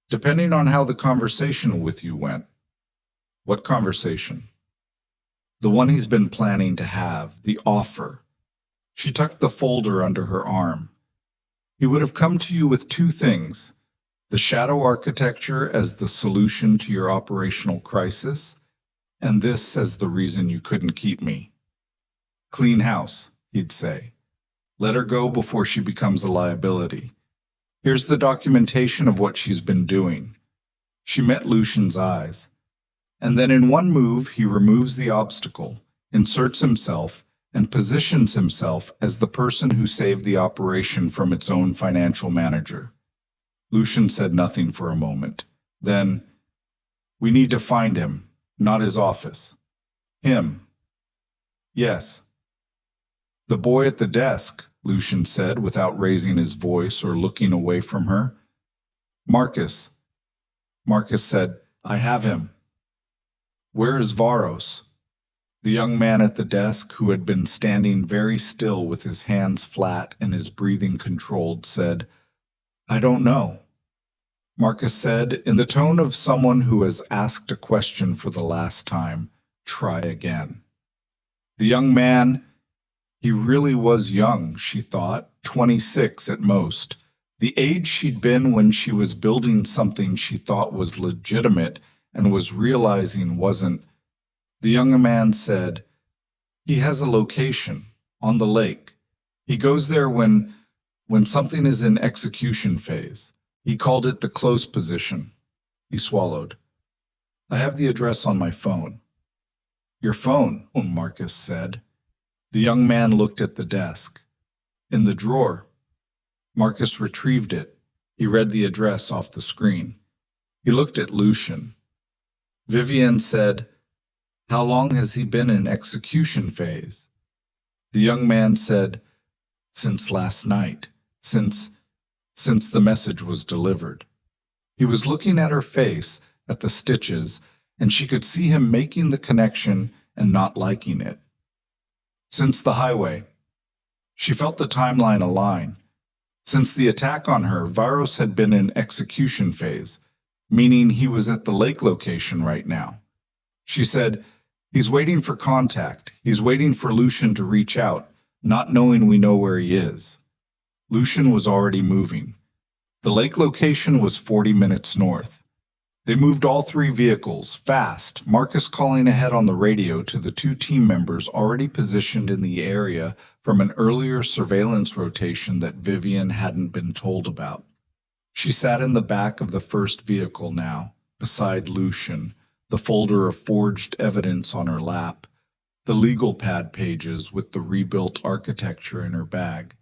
Depending on how the conversation with you went. What conversation? The one he's been planning to have, the offer. She tucked the folder under her arm. He would have come to you with 2 things, the shadow architecture as the solution to your operational crisis, and this as the reason you couldn't keep me. Clean house, he'd say. Let her go before she becomes a liability. Here's the documentation of what she's been doing. She met Lucian's eyes. And then in one move, he removes the obstacle, inserts himself, and positions himself as the person who saved the operation from its own financial manager. Lucian said nothing for a moment. Then, we need to find him, not his office. Him. Yes. The boy at the desk, Lucian said without raising his voice or looking away from her. Marcus. Marcus said, I have him. Where is Varos? The young man at the desk, who had been standing very still with his hands flat and his breathing controlled, said, I don't know. Marcus said, in the tone of someone who has asked a question for the last time, try again. The young man, he really was young, she thought, 26 at most, The age she'd been when she was building something she thought was legitimate and was realizing wasn't. The young man said, "He has a location on the lake. He goes there when something is in execution phase. He called it the close position." He swallowed. "I have the address on my phone." "Your phone," Marcus said. The young man looked at the desk. "In the drawer." Marcus retrieved it. He read the address off the screen. He looked at Lucian. Vivienne said, "How long has he been in execution phase?" The young man said, "Since last night, since the message was delivered." He was looking at her face, at the stitches, and she could see him making the connection and not liking it. Since the highway. She felt the timeline align. Since the attack on her, Varos had been in execution phase, meaning he was at the lake location right now. She said, "He's waiting for contact. He's waiting for Lucian to reach out, not knowing we know where he is." Lucian was already moving. The lake location was 40 minutes north. They moved all three vehicles, fast, Marcus calling ahead on the radio to the two team members already positioned in the area from an earlier surveillance rotation that Vivienne hadn't been told about. She sat in the back of the first vehicle now, beside Lucian, the folder of forged evidence on her lap, the legal pad pages with the rebuilt architecture in her bag,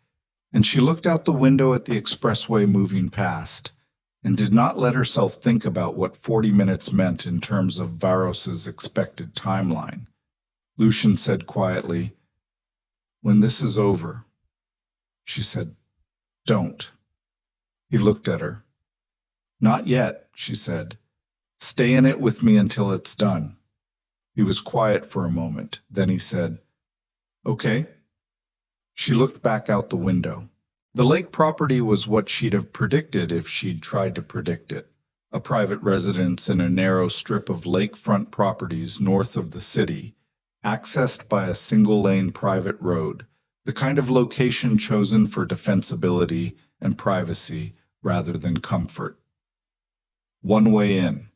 and she looked out the window at the expressway moving past, and did not let herself think about what 40 minutes meant in terms of Varos's expected timeline. Lucian said quietly, "When this is over." She said, "Don't." He looked at her. "Not yet," she said. "Stay in it with me until it's done." He was quiet for a moment. Then he said, "Okay." She looked back out the window. The lake property was what she'd have predicted if she'd tried to predict it. A private residence in a narrow strip of lakefront properties north of the city, accessed by a single-lane private road, the kind of location chosen for defensibility and privacy rather than comfort. One way in.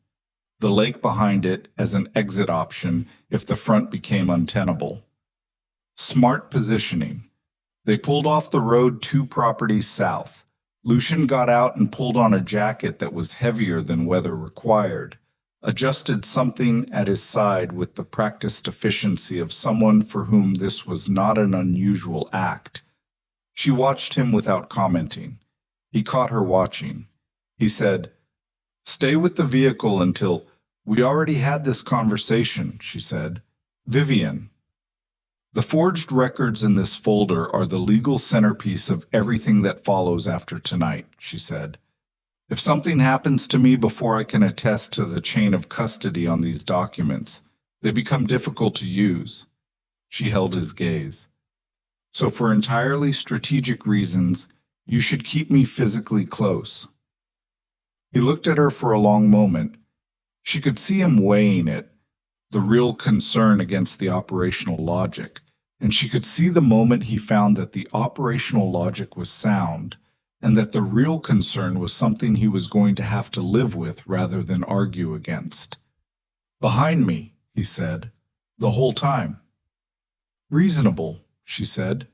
The lake behind it as an exit option if the front became untenable. Smart positioning. They pulled off the road 2 properties south. Lucian got out and pulled on a jacket that was heavier than weather required, adjusted something at his side with the practiced efficiency of someone for whom this was not an unusual act. She watched him without commenting. He caught her watching. He said, "Stay with the vehicle until—" "We already had this conversation," she said. "Vivienne." The forged records in this folder are the legal centerpiece of everything that follows after tonight, she said. If something happens to me before I can attest to the chain of custody on these documents, they become difficult to use. She held his gaze. So for entirely strategic reasons, you should keep me physically close. He looked at her for a long moment. She could see him weighing it, the real concern against the operational logic, and she could see the moment he found that the operational logic was sound, and that the real concern was something he was going to have to live with rather than argue against. "Behind me," he said, "the whole time." "Reasonable," she said.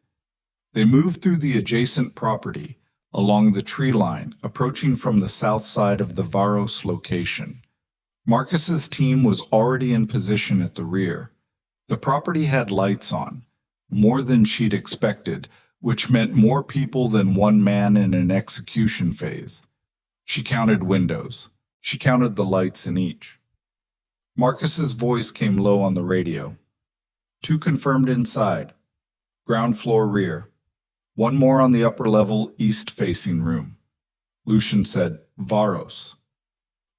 They moved through the adjacent property, along the tree line, approaching from the south side of the Varos location. Marcus's team was already in position at the rear. The property had lights on, more than she'd expected, which meant more people than one man in an execution phase. She counted windows. She counted the lights in each. Marcus's voice came low on the radio. 2 confirmed inside. Ground floor rear. 1 more on the upper level east-facing room. Lucian said, "Varos."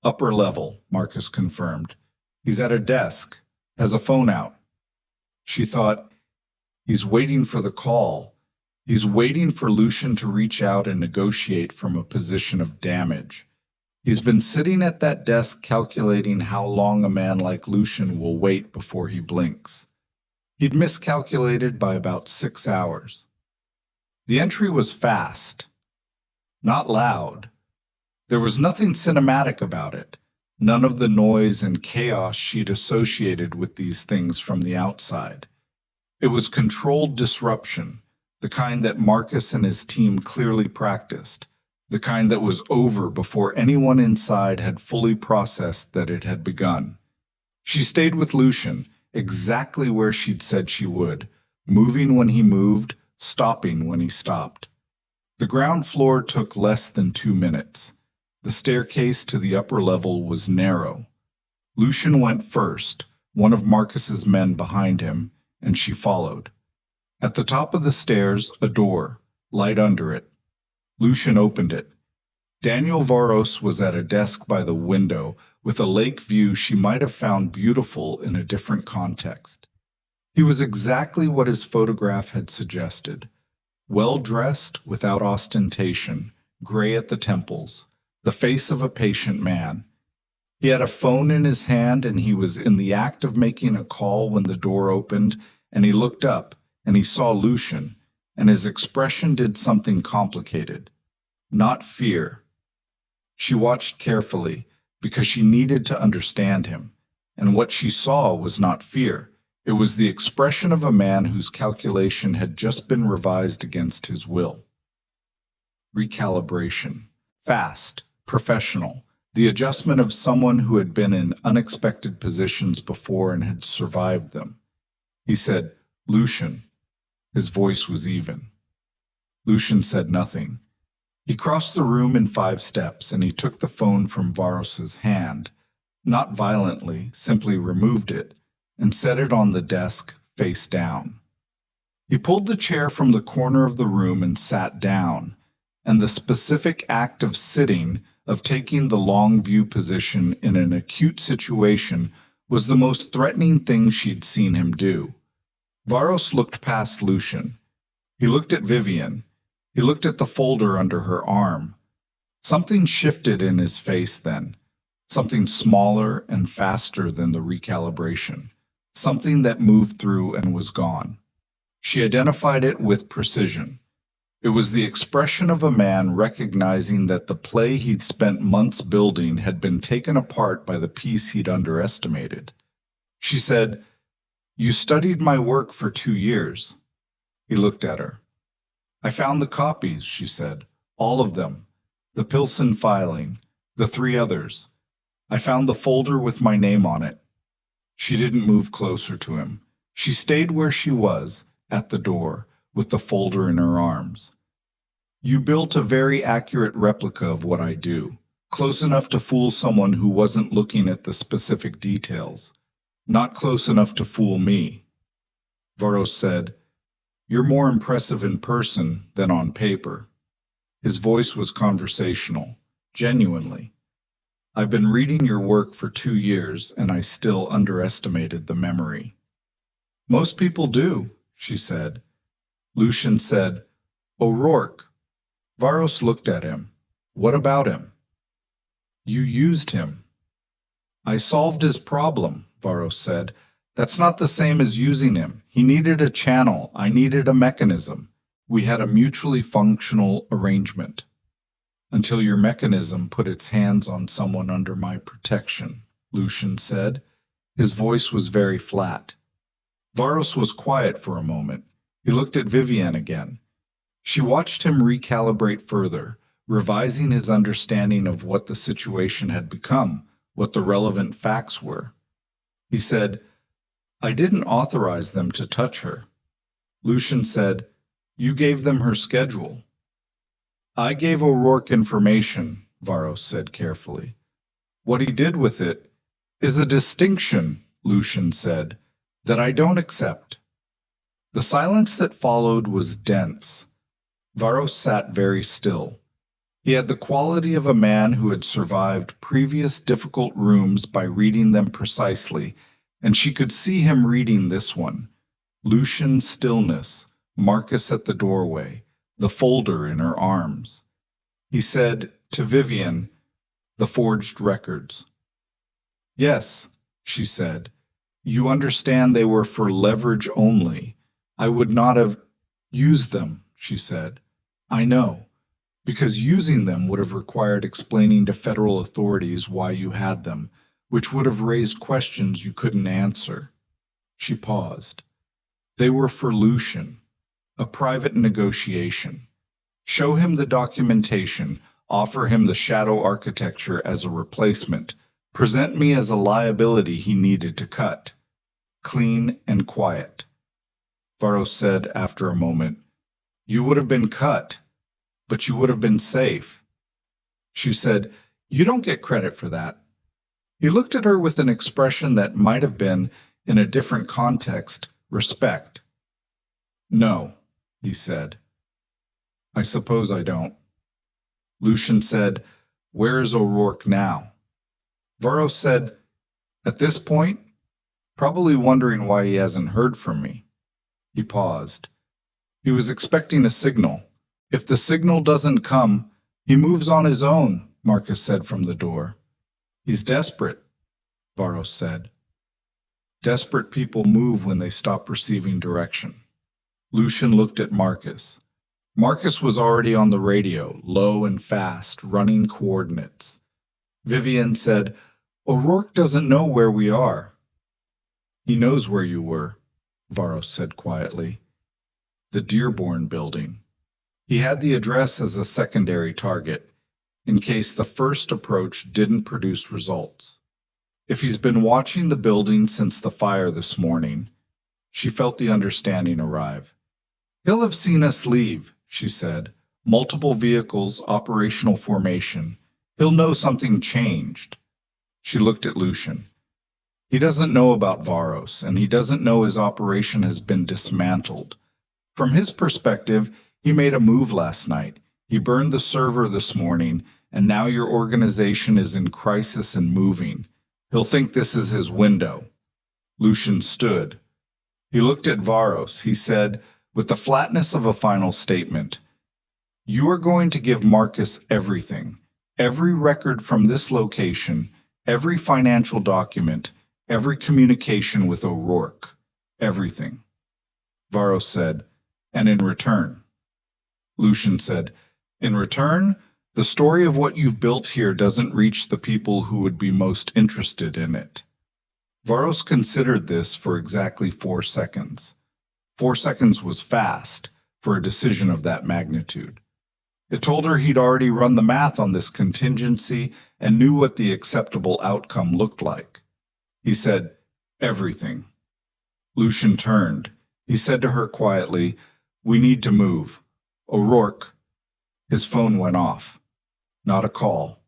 "Upper level," Marcus confirmed. "He's at a desk. Has a phone out." She thought, he's waiting for the call. He's waiting for Lucian to reach out and negotiate from a position of damage. He's been sitting at that desk calculating how long a man like Lucian will wait before he blinks. He'd miscalculated by about 6 hours. The entry was fast. not loud. There was nothing cinematic about it, none of the noise and chaos she'd associated with these things from the outside. It was controlled disruption, the kind that Marcus and his team clearly practiced, the kind that was over before anyone inside had fully processed that it had begun. She stayed with Lucian, exactly where she'd said she would, moving when he moved, stopping when he stopped. The ground floor took less than 2 minutes. The staircase to the upper level was narrow. Lucian went first, one of Marcus's men behind him, and she followed. At the top of the stairs, a door, light under it. Lucian opened it. Daniel Varos was at a desk by the window, with a lake view she might have found beautiful in a different context. He was exactly what his photograph had suggested. Well-dressed, without ostentation, gray at the temples, the face of a patient man. He had a phone in his hand and he was in the act of making a call when the door opened, and he looked up and he saw Lucian, and his expression did something complicated. Not fear. She watched carefully because she needed to understand him, and what she saw was not fear. It was the expression of a man whose calculation had just been revised against his will. Recalibration. Fast. Professional. The adjustment of someone who had been in unexpected positions before and had survived them. He said, "Lucian." His voice was even. Lucian said nothing. He crossed the room in 5 steps and he took the phone from Varos's hand, not violently, simply removed it, and set it on the desk face down. He pulled the chair from the corner of the room and sat down, and the specific act of sitting, of taking the long view position in an acute situation, was the most threatening thing she'd seen him do. Varos looked past Lucian. He looked at Vivienne. He looked at the folder under her arm. Something shifted in his face then, something smaller and faster than the recalibration, something that moved through and was gone. She identified it with precision. It was the expression of a man recognizing that the play he'd spent months building had been taken apart by the piece he'd underestimated. She said, "You studied my work for 2 years." He looked at her. "I found the copies," she said. "All of them. The Pilsen filing. The 3 others. I found the folder with my name on it." She didn't move closer to him. She stayed where she was, at the door, with the folder in her arms. "You built a very accurate replica of what I do, close enough to fool someone who wasn't looking at the specific details, not close enough to fool me." Varos said, "You're more impressive in person than on paper." His voice was conversational, genuinely. "I've been reading your work for 2 years, and I still underestimated the memory." "Most people do," she said. Lucian said, "O'Rourke." Varos looked at him. "What about him?" "You used him." "I solved his problem," Varos said. "That's not the same as using him. He needed a channel. I needed a mechanism. We had a mutually functional arrangement. Until your mechanism put its hands on someone under my protection," Lucian said. His voice was very flat. Varos was quiet for a moment. He looked at Vivienne again. She watched him recalibrate further, revising his understanding of what the situation had become, what the relevant facts were. He said, "I didn't authorize them to touch her." Lucian said, "You gave them her schedule." "I gave O'Rourke information," Varos said carefully. "What he did with it is a distinction," Lucian said, "that I don't accept." The silence that followed was dense. Varos sat very still. He had the quality of a man who had survived previous difficult rooms by reading them precisely, and she could see him reading this one. Lucian's stillness, Marcus at the doorway, the folder in her arms. He said to Vivienne, "The forged records." "Yes," she said. "You understand they were for leverage only. I would not have used them," she said. "I know. because using them would have required explaining to federal authorities why you had them, which would have raised questions you couldn't answer. She paused. They were for Lucian, a private negotiation. Show him the documentation, offer him the shadow architecture as a replacement, present me as a liability he needed to cut. Clean and quiet. Varos said after a moment, "You would have been cut, but you would have been safe." She said, "You don't get credit for that." He looked at her with an expression that might have been, in a different context, respect. "No," he said. "I suppose I don't." Lucian said, "Where is O'Rourke now?" Varos said, "At this point, probably wondering why he hasn't heard from me." He paused. He was expecting a signal. If the signal doesn't come, he moves on his own, Marcus said from the door. "He's desperate," Varos said. Desperate people move when they stop receiving direction. Lucian looked at Marcus. Marcus was already on the radio, low and fast, running coordinates. Vivienne said, "O'Rourke doesn't know where we are." "He knows where you were," Varos said quietly. "The Dearborn building." He had the address as a secondary target, in case the first approach didn't produce results. If he's been watching the building since the fire this morning, she felt the understanding arrive. "He'll have seen us leave," she said. "Multiple vehicles, operational formation. He'll know something changed." She looked at Lucian. "He doesn't know about Varos, and he doesn't know his operation has been dismantled. From his perspective, he made a move last night. He burned the server this morning, and now your organization is in crisis and moving. He'll think this is his window." Lucian stood. He looked at Varos. He said, with the flatness of a final statement, "You are going to give Marcus everything. Every record from this location, every financial document, every communication with O'Rourke. Everything." Varos said, "And in return?" Lucian said, "In return, the story of what you've built here doesn't reach the people who would be most interested in it." Varos considered this for exactly 4 seconds. 4 seconds was fast for a decision of that magnitude. It told her he'd already run the math on this contingency and knew what the acceptable outcome looked like. He said, "Everything." Lucian turned. He said to her quietly, "We need to move. O'Rourke." His phone went off. Not a call.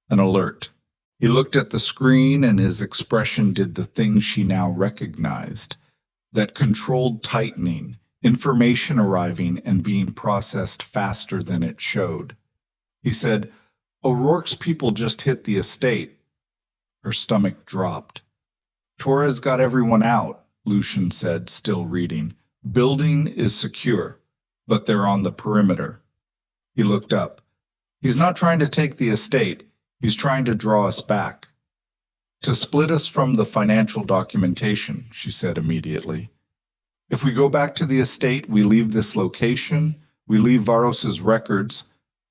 An alert. He looked at the screen and his expression did the thing she now recognized. That controlled tightening, information arriving and being processed faster than it showed. He said, "O'Rourke's people just hit the estate." Her stomach dropped. "Torres got everyone out," Lucian said, still reading. "Building is secure, but they're on the perimeter." He looked up. "He's not trying to take the estate. He's trying to draw us back. To split us from the financial documentation," she said immediately. "If we go back to the estate, we leave this location, we leave Varos's records."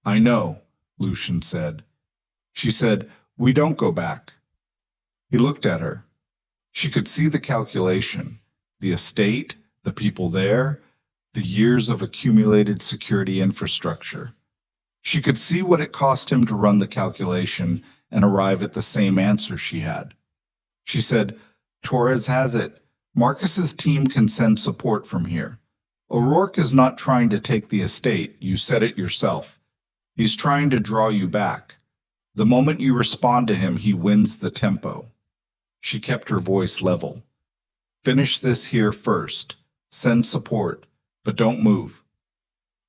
"I know," Lucian said. She said, "We don't go back." He looked at her. She could see the calculation, the estate, the people there, the years of accumulated security infrastructure. She could see what it cost him to run the calculation and arrive at the same answer she had. She said, "Torres has it. Marcus's team can send support from here. O'Rourke is not trying to take the estate, you said it yourself. He's trying to draw you back. The moment you respond to him, he wins the tempo." She kept her voice level. "Finish this here first. Send support, but don't move."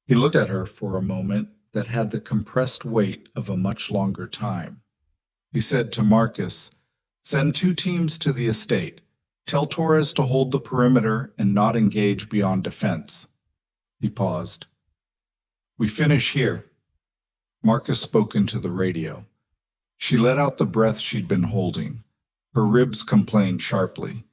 He looked at her for a moment that had the compressed weight of a much longer time. He said to Marcus, "Send 2 teams to the estate. Tell Torres to hold the perimeter and not engage beyond defense." He paused. "We finish here." Marcus spoke into the radio. She let out the breath she'd been holding. Her ribs complained sharply.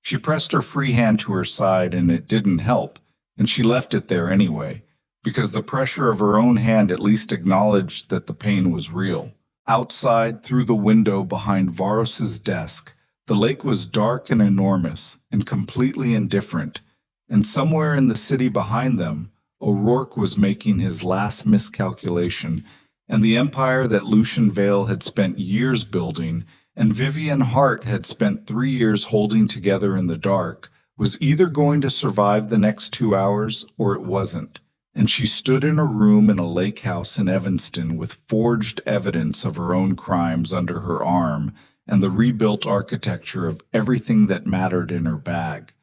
She pressed her free hand to her side and it didn't help, and she left it there anyway, because the pressure of her own hand at least acknowledged that the pain was real. Outside, through the window behind Varos's desk, the lake was dark and enormous and completely indifferent, and somewhere in the city behind them, O'Rourke was making his last miscalculation, and the empire that Lucian Vale had spent years building and Vivienne Hart had spent 3 years holding together in the dark was either going to survive the next 2 hours or it wasn't. And she stood in a room in a lake house in Evanston with forged evidence of her own crimes under her arm and the rebuilt architecture of everything that mattered in her bag.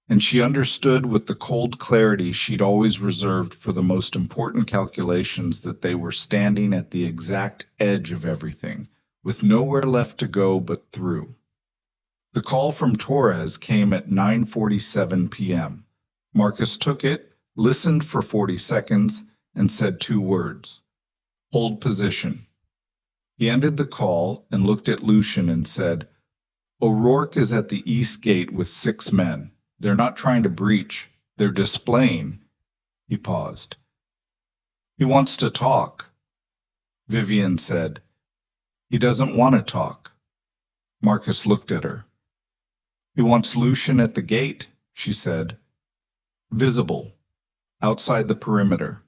And she understood with the cold clarity she'd always reserved for the most important calculations that they were standing at the exact edge of everything, with nowhere left to go but through. The call from Torres came at 9:47 p.m. Marcus took it, listened for 40 seconds, and said 2 words. Hold position. He ended the call and looked at Lucian and said, O'Rourke is at the east gate with 6 men. They're not trying to breach. They're displaying. He paused. He wants to talk. Vivienne said, He doesn't want to talk. Marcus looked at her. He wants Lucian at the gate, she said. Visible. Outside the perimeter.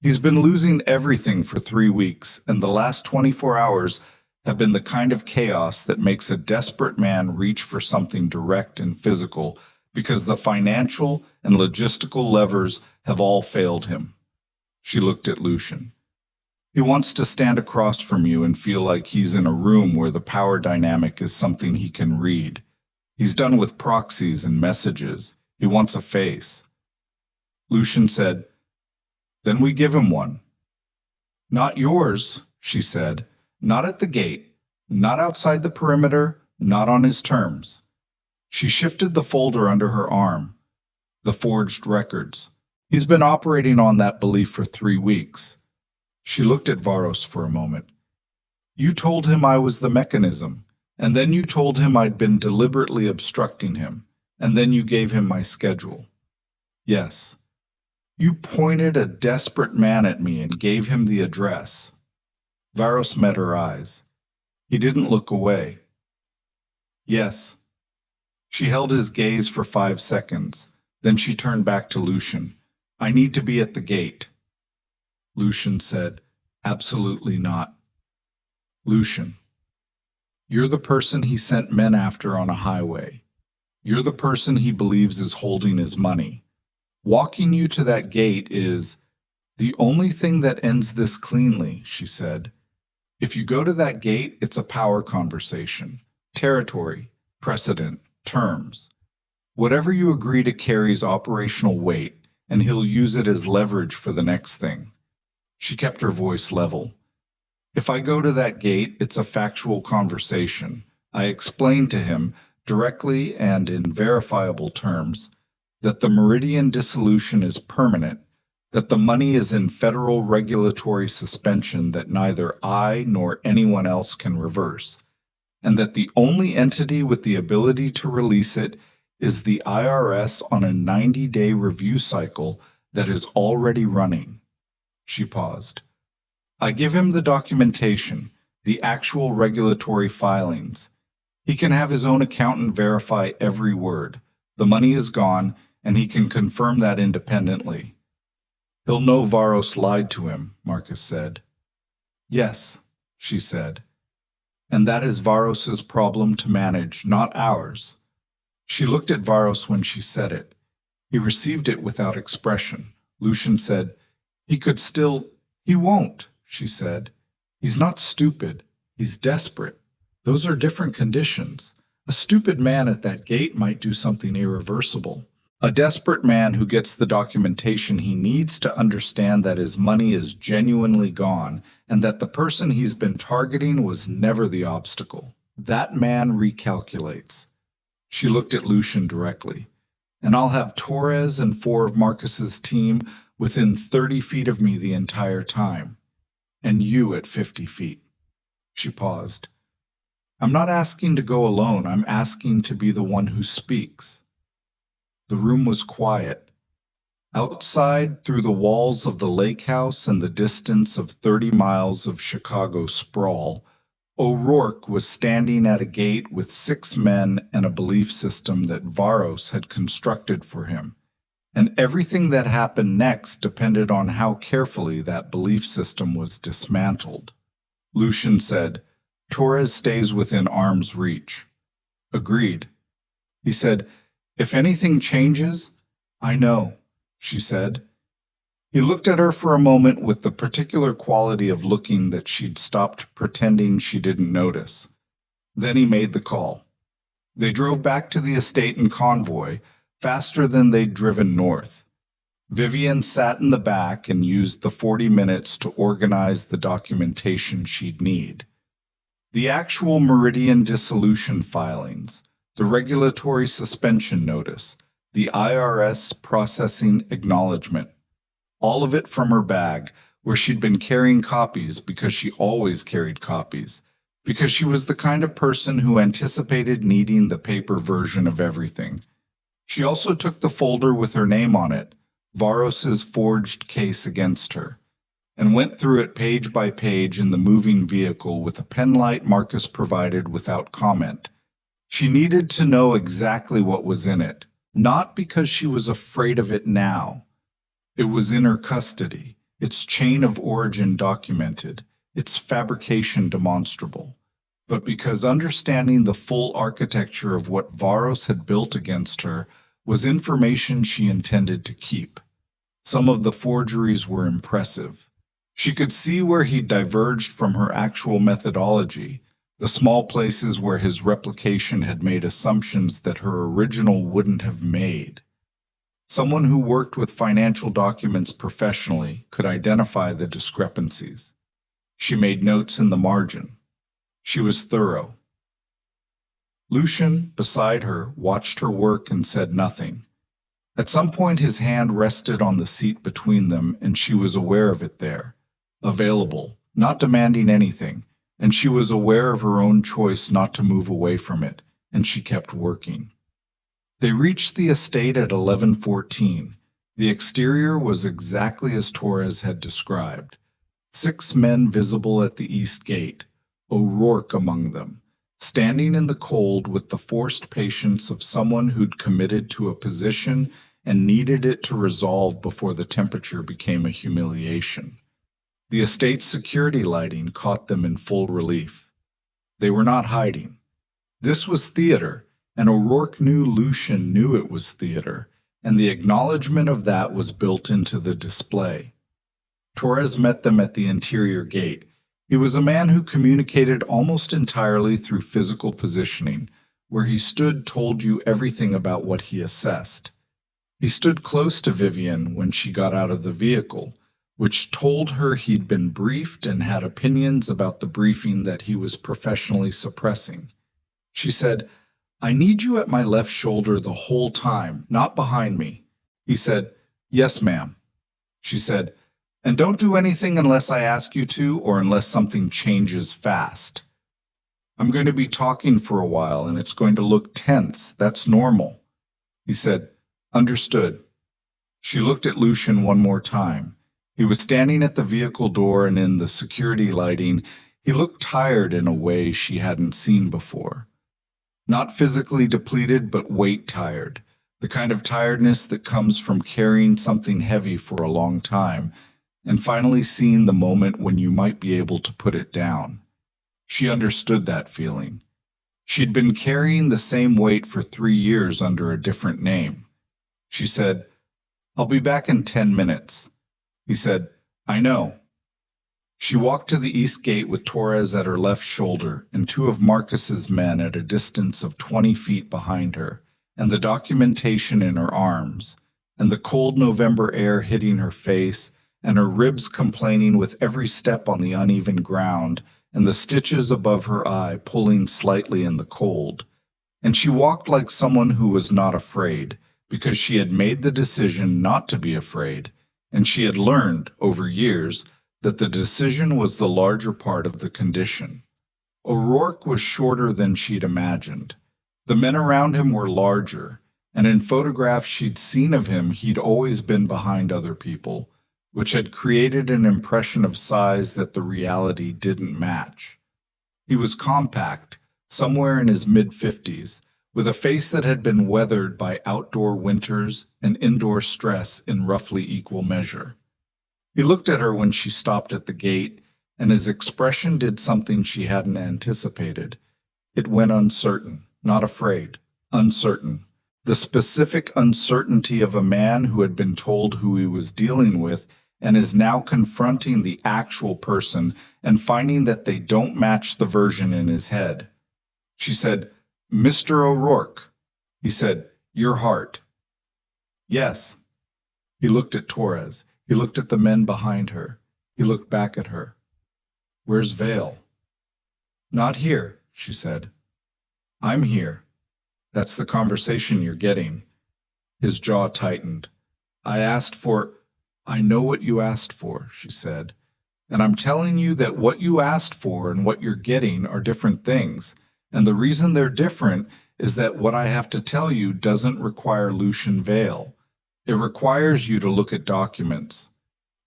He's been losing everything for 3 weeks, and the last 24 hours have been the kind of chaos that makes a desperate man reach for something direct and physical because the financial and logistical levers have all failed him. She looked at Lucian. He wants to stand across from you and feel like he's in a room where the power dynamic is something he can read. He's done with proxies and messages. He wants a face. Lucian said, Then we give him one. Not yours, she said. Not at the gate. Not outside the perimeter. Not on his terms. She shifted the folder under her arm. The forged records. He's been operating on that belief for 3 weeks. She looked at Varos for a moment. You told him I was the mechanism, and then you told him I'd been deliberately obstructing him, and then you gave him my schedule. Yes. You pointed a desperate man at me and gave him the address. Varos met her eyes. He didn't look away. Yes. She held his gaze for 5 seconds. Then she turned back to Lucian. I need to be at the gate. Lucian said, Absolutely not. Lucian, you're the person he sent men after on a highway. You're the person he believes is holding his money. Walking you to that gate is the only thing that ends this cleanly, she said. If you go to that gate, it's a power conversation. Territory, precedent, terms. Whatever you agree to carries operational weight, and he'll use it as leverage for the next thing. She kept her voice level. If I go to that gate, it's a factual conversation. I explain to him, directly and in verifiable terms, that the Meridian dissolution is permanent, that the money is in federal regulatory suspension that neither I nor anyone else can reverse, and that the only entity with the ability to release it is the IRS on a 90-day review cycle that is already running. She paused. I give him the documentation, the actual regulatory filings. He can have his own accountant verify every word. The money is gone, and he can confirm that independently. He'll know Varos lied to him, Marcus said. Yes, she said. And that is Varos's problem to manage, not ours. She looked at Varos when she said it. He received it without expression. Lucian said, He could still... He won't, she said. He's not stupid. He's desperate. Those are different conditions. A stupid man at that gate might do something irreversible. A desperate man who gets the documentation he needs to understand that his money is genuinely gone and that the person he's been targeting was never the obstacle. That man recalculates. She looked at Lucian directly. And I'll have Torres and 4 of Marcus's team within 30 feet of me the entire time. And you at 50 feet. She paused. I'm not asking to go alone. I'm asking to be the one who speaks. The room was quiet. Outside, through the walls of the lake house and the distance of 30 miles of Chicago sprawl, O'Rourke was standing at a gate with 6 men and a belief system that Varos had constructed for him. And everything that happened next depended on how carefully that belief system was dismantled. Lucian said, "Torres stays within arm's reach." Agreed. He said, "If anything changes, I know," she said. He looked at her for a moment with the particular quality of looking that she'd stopped pretending she didn't notice. Then he made the call. They drove back to the estate in convoy, faster than they'd driven north. Vivienne sat in the back and used the 40 minutes to organize the documentation she'd need. The actual Meridian dissolution filings, the regulatory suspension notice, the IRS processing acknowledgement, all of it from her bag, where she'd been carrying copies because she always carried copies, because she was the kind of person who anticipated needing the paper version of everything. She also took the folder with her name on it, Varos's forged case against her, and went through it page by page in the moving vehicle with a penlight Marcus provided without comment. She needed to know exactly what was in it, not because she was afraid of it now. It was in her custody, its chain of origin documented, its fabrication demonstrable, but because understanding the full architecture of what Varos had built against her was information she intended to keep. Some of the forgeries were impressive. She could see where he diverged from her actual methodology, the small places where his replication had made assumptions that her original wouldn't have made. Someone who worked with financial documents professionally could identify the discrepancies. She made notes in the margin. She was thorough. Lucian, beside her, watched her work and said nothing. At some point his hand rested on the seat between them, and she was aware of it there, available, not demanding anything, and she was aware of her own choice not to move away from it, and she kept working. They reached the estate at 11:14. The exterior was exactly as Torres had described. 6 men visible at the east gate, O'Rourke among them, standing in the cold with the forced patience of someone who'd committed to a position and needed it to resolve before the temperature became a humiliation. The estate's security lighting caught them in full relief. They were not hiding. This was theater, and O'Rourke knew Lucian knew it was theater, and the acknowledgement of that was built into the display. Torres met them at the interior gate. He was a man who communicated almost entirely through physical positioning. Where he stood told you everything about what he assessed. He stood close to Vivienne when she got out of the vehicle, which told her he'd been briefed and had opinions about the briefing that he was professionally suppressing. She said, "I need you at my left shoulder the whole time, not behind me." He said, "Yes, ma'am." She said, "And don't do anything unless I ask you to or unless something changes fast. I'm going to be talking for a while and it's going to look tense. That's normal." He said, "Understood." She looked at Lucian one more time. He was standing at the vehicle door, and in the security lighting, he looked tired in a way she hadn't seen before. Not physically depleted, but weight tired, the kind of tiredness that comes from carrying something heavy for a long time, and finally seeing the moment when you might be able to put it down. She understood that feeling. She'd been carrying the same weight for 3 years under a different name. She said, "I'll be back in 10 minutes. He said, "I know." She walked to the east gate with Torres at her left shoulder and 2 of Marcus's men at a distance of 20 feet behind her, and the documentation in her arms, and the cold November air hitting her face, and her ribs complaining with every step on the uneven ground, and the stitches above her eye pulling slightly in the cold. And she walked like someone who was not afraid, because she had made the decision not to be afraid, and she had learned, over years, that the decision was the larger part of the condition. O'Rourke was shorter than she'd imagined. The men around him were larger, and in photographs she'd seen of him, he'd always been behind other people, which had created an impression of size that the reality didn't match. He was compact, somewhere in his mid-50s, with a face that had been weathered by outdoor winters and indoor stress in roughly equal measure. He looked at her when she stopped at the gate, and his expression did something she hadn't anticipated. It went uncertain, not afraid, uncertain. The specific uncertainty of a man who had been told who he was dealing with and is now confronting the actual person and finding that they don't match the version in his head. She said, "Mr. O'Rourke." He said, "Your heart." "Yes." He looked at Torres. He looked at the men behind her. He looked back at her. "Where's Vale?" "Not here," she said. "I'm here. That's the conversation you're getting." His jaw tightened. "I know what you asked for," she said. "And I'm telling you that what you asked for and what you're getting are different things. And the reason they're different is that what I have to tell you doesn't require Lucian Vale. It requires you to look at documents."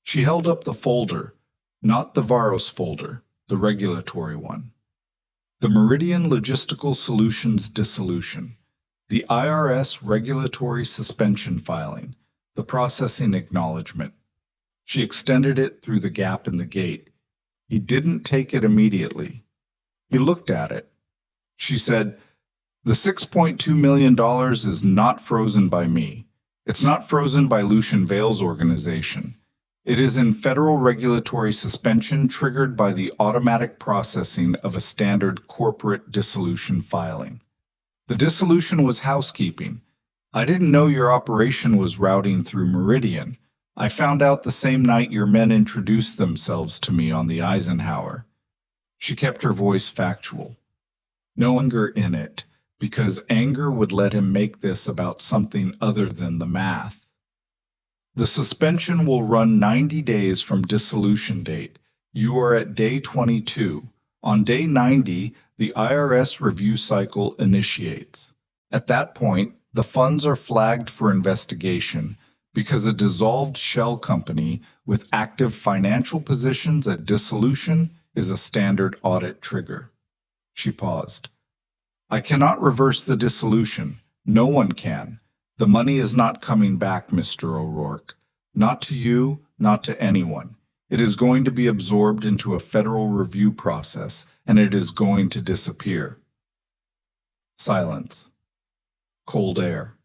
She held up the folder, not the Varos folder, the regulatory one. The Meridian Logistical Solutions Dissolution, the IRS Regulatory Suspension Filing, the Processing Acknowledgement. She extended it through the gap in the gate. He didn't take it immediately. He looked at it. She said, "The $6.2 million is not frozen by me. It's not frozen by Lucian Vale's organization. It is in federal regulatory suspension triggered by the automatic processing of a standard corporate dissolution filing. The dissolution was housekeeping. I didn't know your operation was routing through Meridian. I found out the same night your men introduced themselves to me on the Eisenhower." She kept her voice factual. No anger in it, because anger would let him make this about something other than the math. "The suspension will run 90 days from dissolution date. You are at day 22. On day 90, the IRS review cycle initiates. At that point, the funds are flagged for investigation because a dissolved shell company with active financial positions at dissolution is a standard audit trigger." She paused. "I cannot reverse the dissolution. No one can. The money is not coming back, Mr. O'Rourke. Not to you, not to anyone. It is going to be absorbed into a federal review process, and it is going to disappear." Silence. Cold air.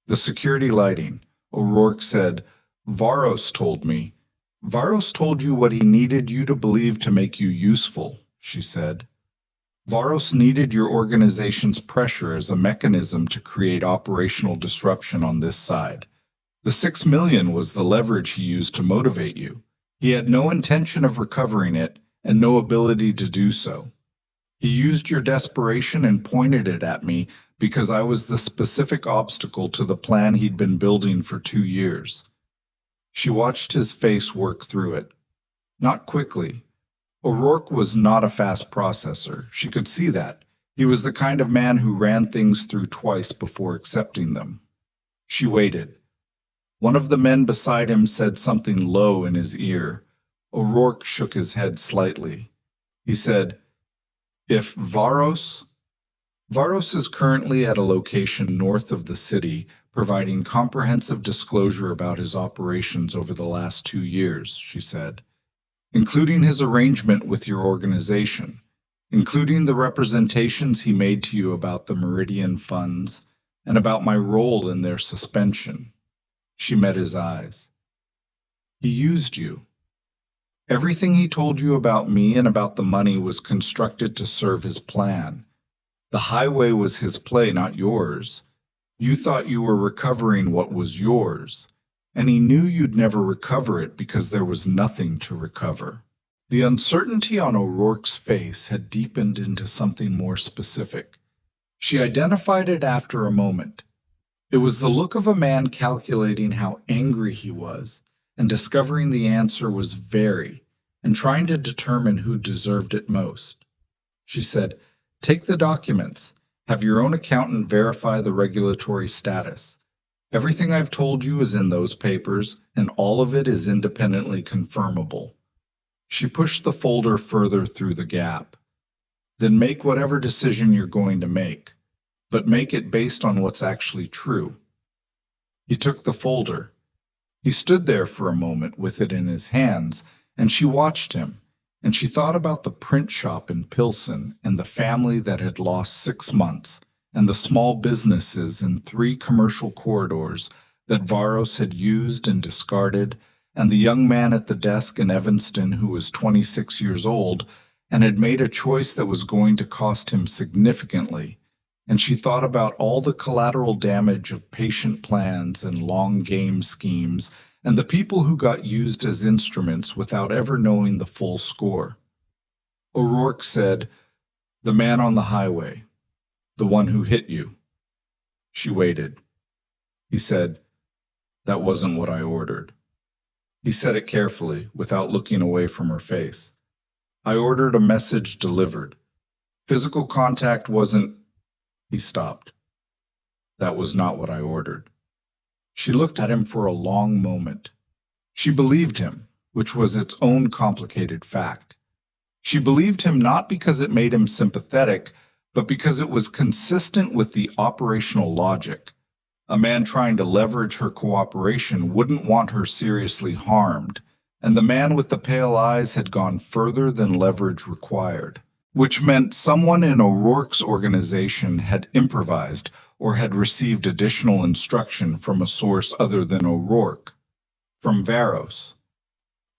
The security lighting. O'Rourke said, "Varos told me." "Varos told you what he needed you to believe to make you useful," she said. "Varos needed your organization's pressure as a mechanism to create operational disruption on this side. The $6 million was the leverage he used to motivate you. He had no intention of recovering it and no ability to do so. He used your desperation and pointed it at me because I was the specific obstacle to the plan he'd been building for 2 years." She watched his face work through it. Not quickly. O'Rourke was not a fast processor. She could see that. He was the kind of man who ran things through twice before accepting them. She waited. One of the men beside him said something low in his ear. O'Rourke shook his head slightly. He said, "If Varos is currently at a location north of the city, providing comprehensive disclosure about his operations over the last 2 years," she said, "including his arrangement with your organization, including the representations he made to you about the Meridian funds and about my role in their suspension." She met his eyes. "He used you. Everything he told you about me and about the money was constructed to serve his plan. The highway was his play, not yours. You thought you were recovering what was yours, and he knew you'd never recover it because there was nothing to recover." The uncertainty on O'Rourke's face had deepened into something more specific. She identified it after a moment. It was the look of a man calculating how angry he was and discovering the answer was very, and trying to determine who deserved it most. She said, "Take the documents. Have your own accountant verify the regulatory status. Everything I've told you is in those papers, and all of it is independently confirmable. She pushed the folder further through the gap. Then make whatever decision you're going to make, but make it based on what's actually true. He took the folder. He stood there for a moment with it in his hands, and she watched him, and she thought about the print shop in Pilsen and the family that had lost 6 months, and the small businesses in 3 commercial corridors that Varos had used and discarded, and the young man at the desk in Evanston who was 26 years old and had made a choice that was going to cost him significantly. And she thought about all the collateral damage of patient plans and long game schemes, and the people who got used as instruments without ever knowing the full score. O'Rourke said, "The man on the highway, the one who hit you." She waited. He said, "That wasn't what I ordered." He said it carefully, without looking away from her face. "I ordered a message delivered. Physical contact wasn't—" He stopped. "That was not what I ordered." She looked at him for a long moment. She believed him, which was its own complicated fact. She believed him not because it made him sympathetic, but because it was consistent with the operational logic. A man trying to leverage her cooperation wouldn't want her seriously harmed, and the man with the pale eyes had gone further than leverage required, which meant someone in O'Rourke's organization had improvised or had received additional instruction from a source other than O'Rourke, from Varos.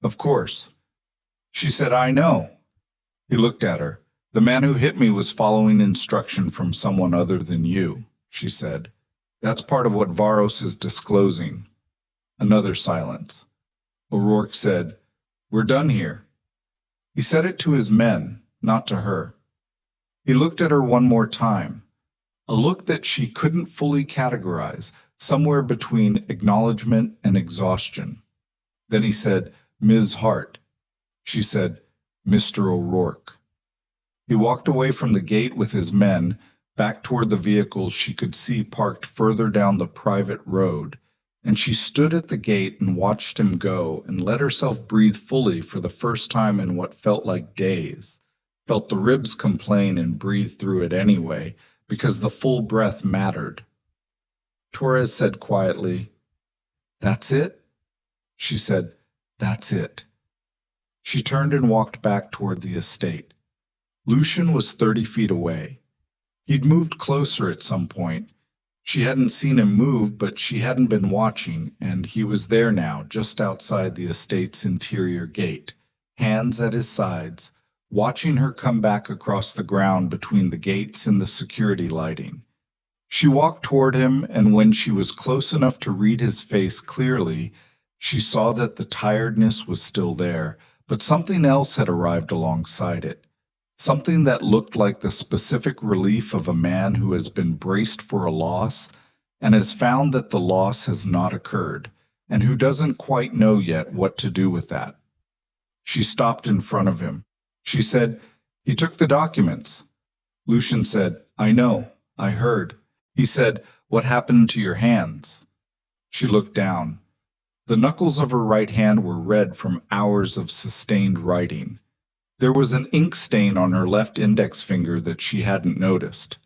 "Of course." She said, "I know." He looked at her. "The man who hit me was following instruction from someone other than you," she said. "That's part of what Varos is disclosing." Another silence. O'Rourke said, "We're done here." He said it to his men, not to her. He looked at her one more time, a look that she couldn't fully categorize, somewhere between acknowledgement and exhaustion. Then he said, "Ms. Hart." She said, "Mr. O'Rourke." He walked away from the gate with his men, back toward the vehicles she could see parked further down the private road, and she stood at the gate and watched him go and let herself breathe fully for the first time in what felt like days. Felt the ribs complain and breathed through it anyway, because the full breath mattered. Torres said quietly, "That's it?" She said, "That's it." She turned and walked back toward the estate. Lucian was 30 feet away. He'd moved closer at some point. She hadn't seen him move, but she hadn't been watching, and he was there now, just outside the estate's interior gate, hands at his sides, watching her come back across the ground between the gates and the security lighting. She walked toward him, and when she was close enough to read his face clearly, she saw that the tiredness was still there, but something else had arrived alongside it. Something that looked like the specific relief of a man who has been braced for a loss and has found that the loss has not occurred, and who doesn't quite know yet what to do with that. She stopped in front of him. She said, "He took the documents." Lucian said, "I know, I heard." He said, "What happened to your hands?" She looked down. The knuckles of her right hand were red from hours of sustained writing. There was an ink stain on her left index finger that she hadn't noticed.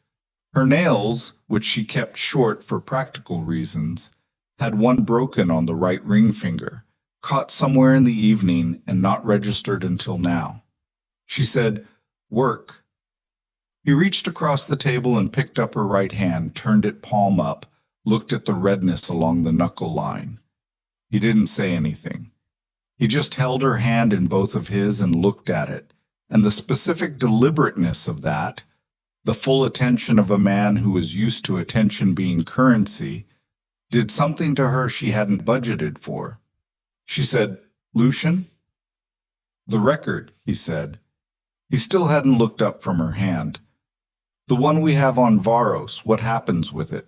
Her nails, which she kept short for practical reasons, had one broken on the right ring finger, caught somewhere in the evening and not registered until now. She said, "Work." He reached across the table and picked up her right hand, turned it palm up, looked at the redness along the knuckle line. He didn't say anything. He just held her hand in both of his and looked at it, and the specific deliberateness of that, the full attention of a man who was used to attention being currency, did something to her she hadn't budgeted for. She said, "Lucian?" "The record," he said. He still hadn't looked up from her hand. "The one we have on Varos, what happens with it?"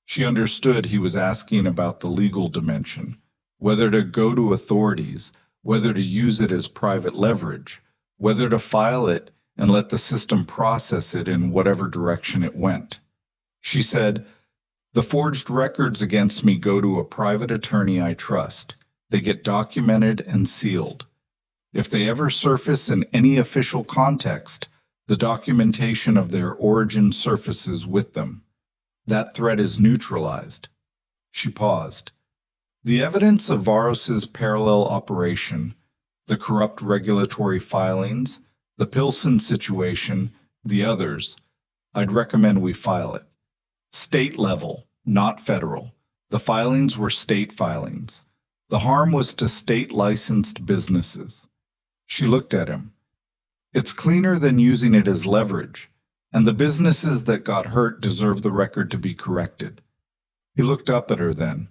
She understood he was asking about the legal dimension, whether to go to authorities, whether to use it as private leverage, whether to file it, and let the system process it in whatever direction it went. She said, "The forged records against me go to a private attorney I trust. They get documented and sealed. If they ever surface in any official context, the documentation of their origin surfaces with them. That threat is neutralized." She paused. The evidence of Varos's parallel operation, the corrupt regulatory filings, the Pilsen situation, the others, I'd recommend we file it. State level, not federal. The filings were state filings. The harm was to state-licensed businesses. She looked at him. It's cleaner than using it as leverage, and the businesses that got hurt deserve the record to be corrected. He looked up at her then.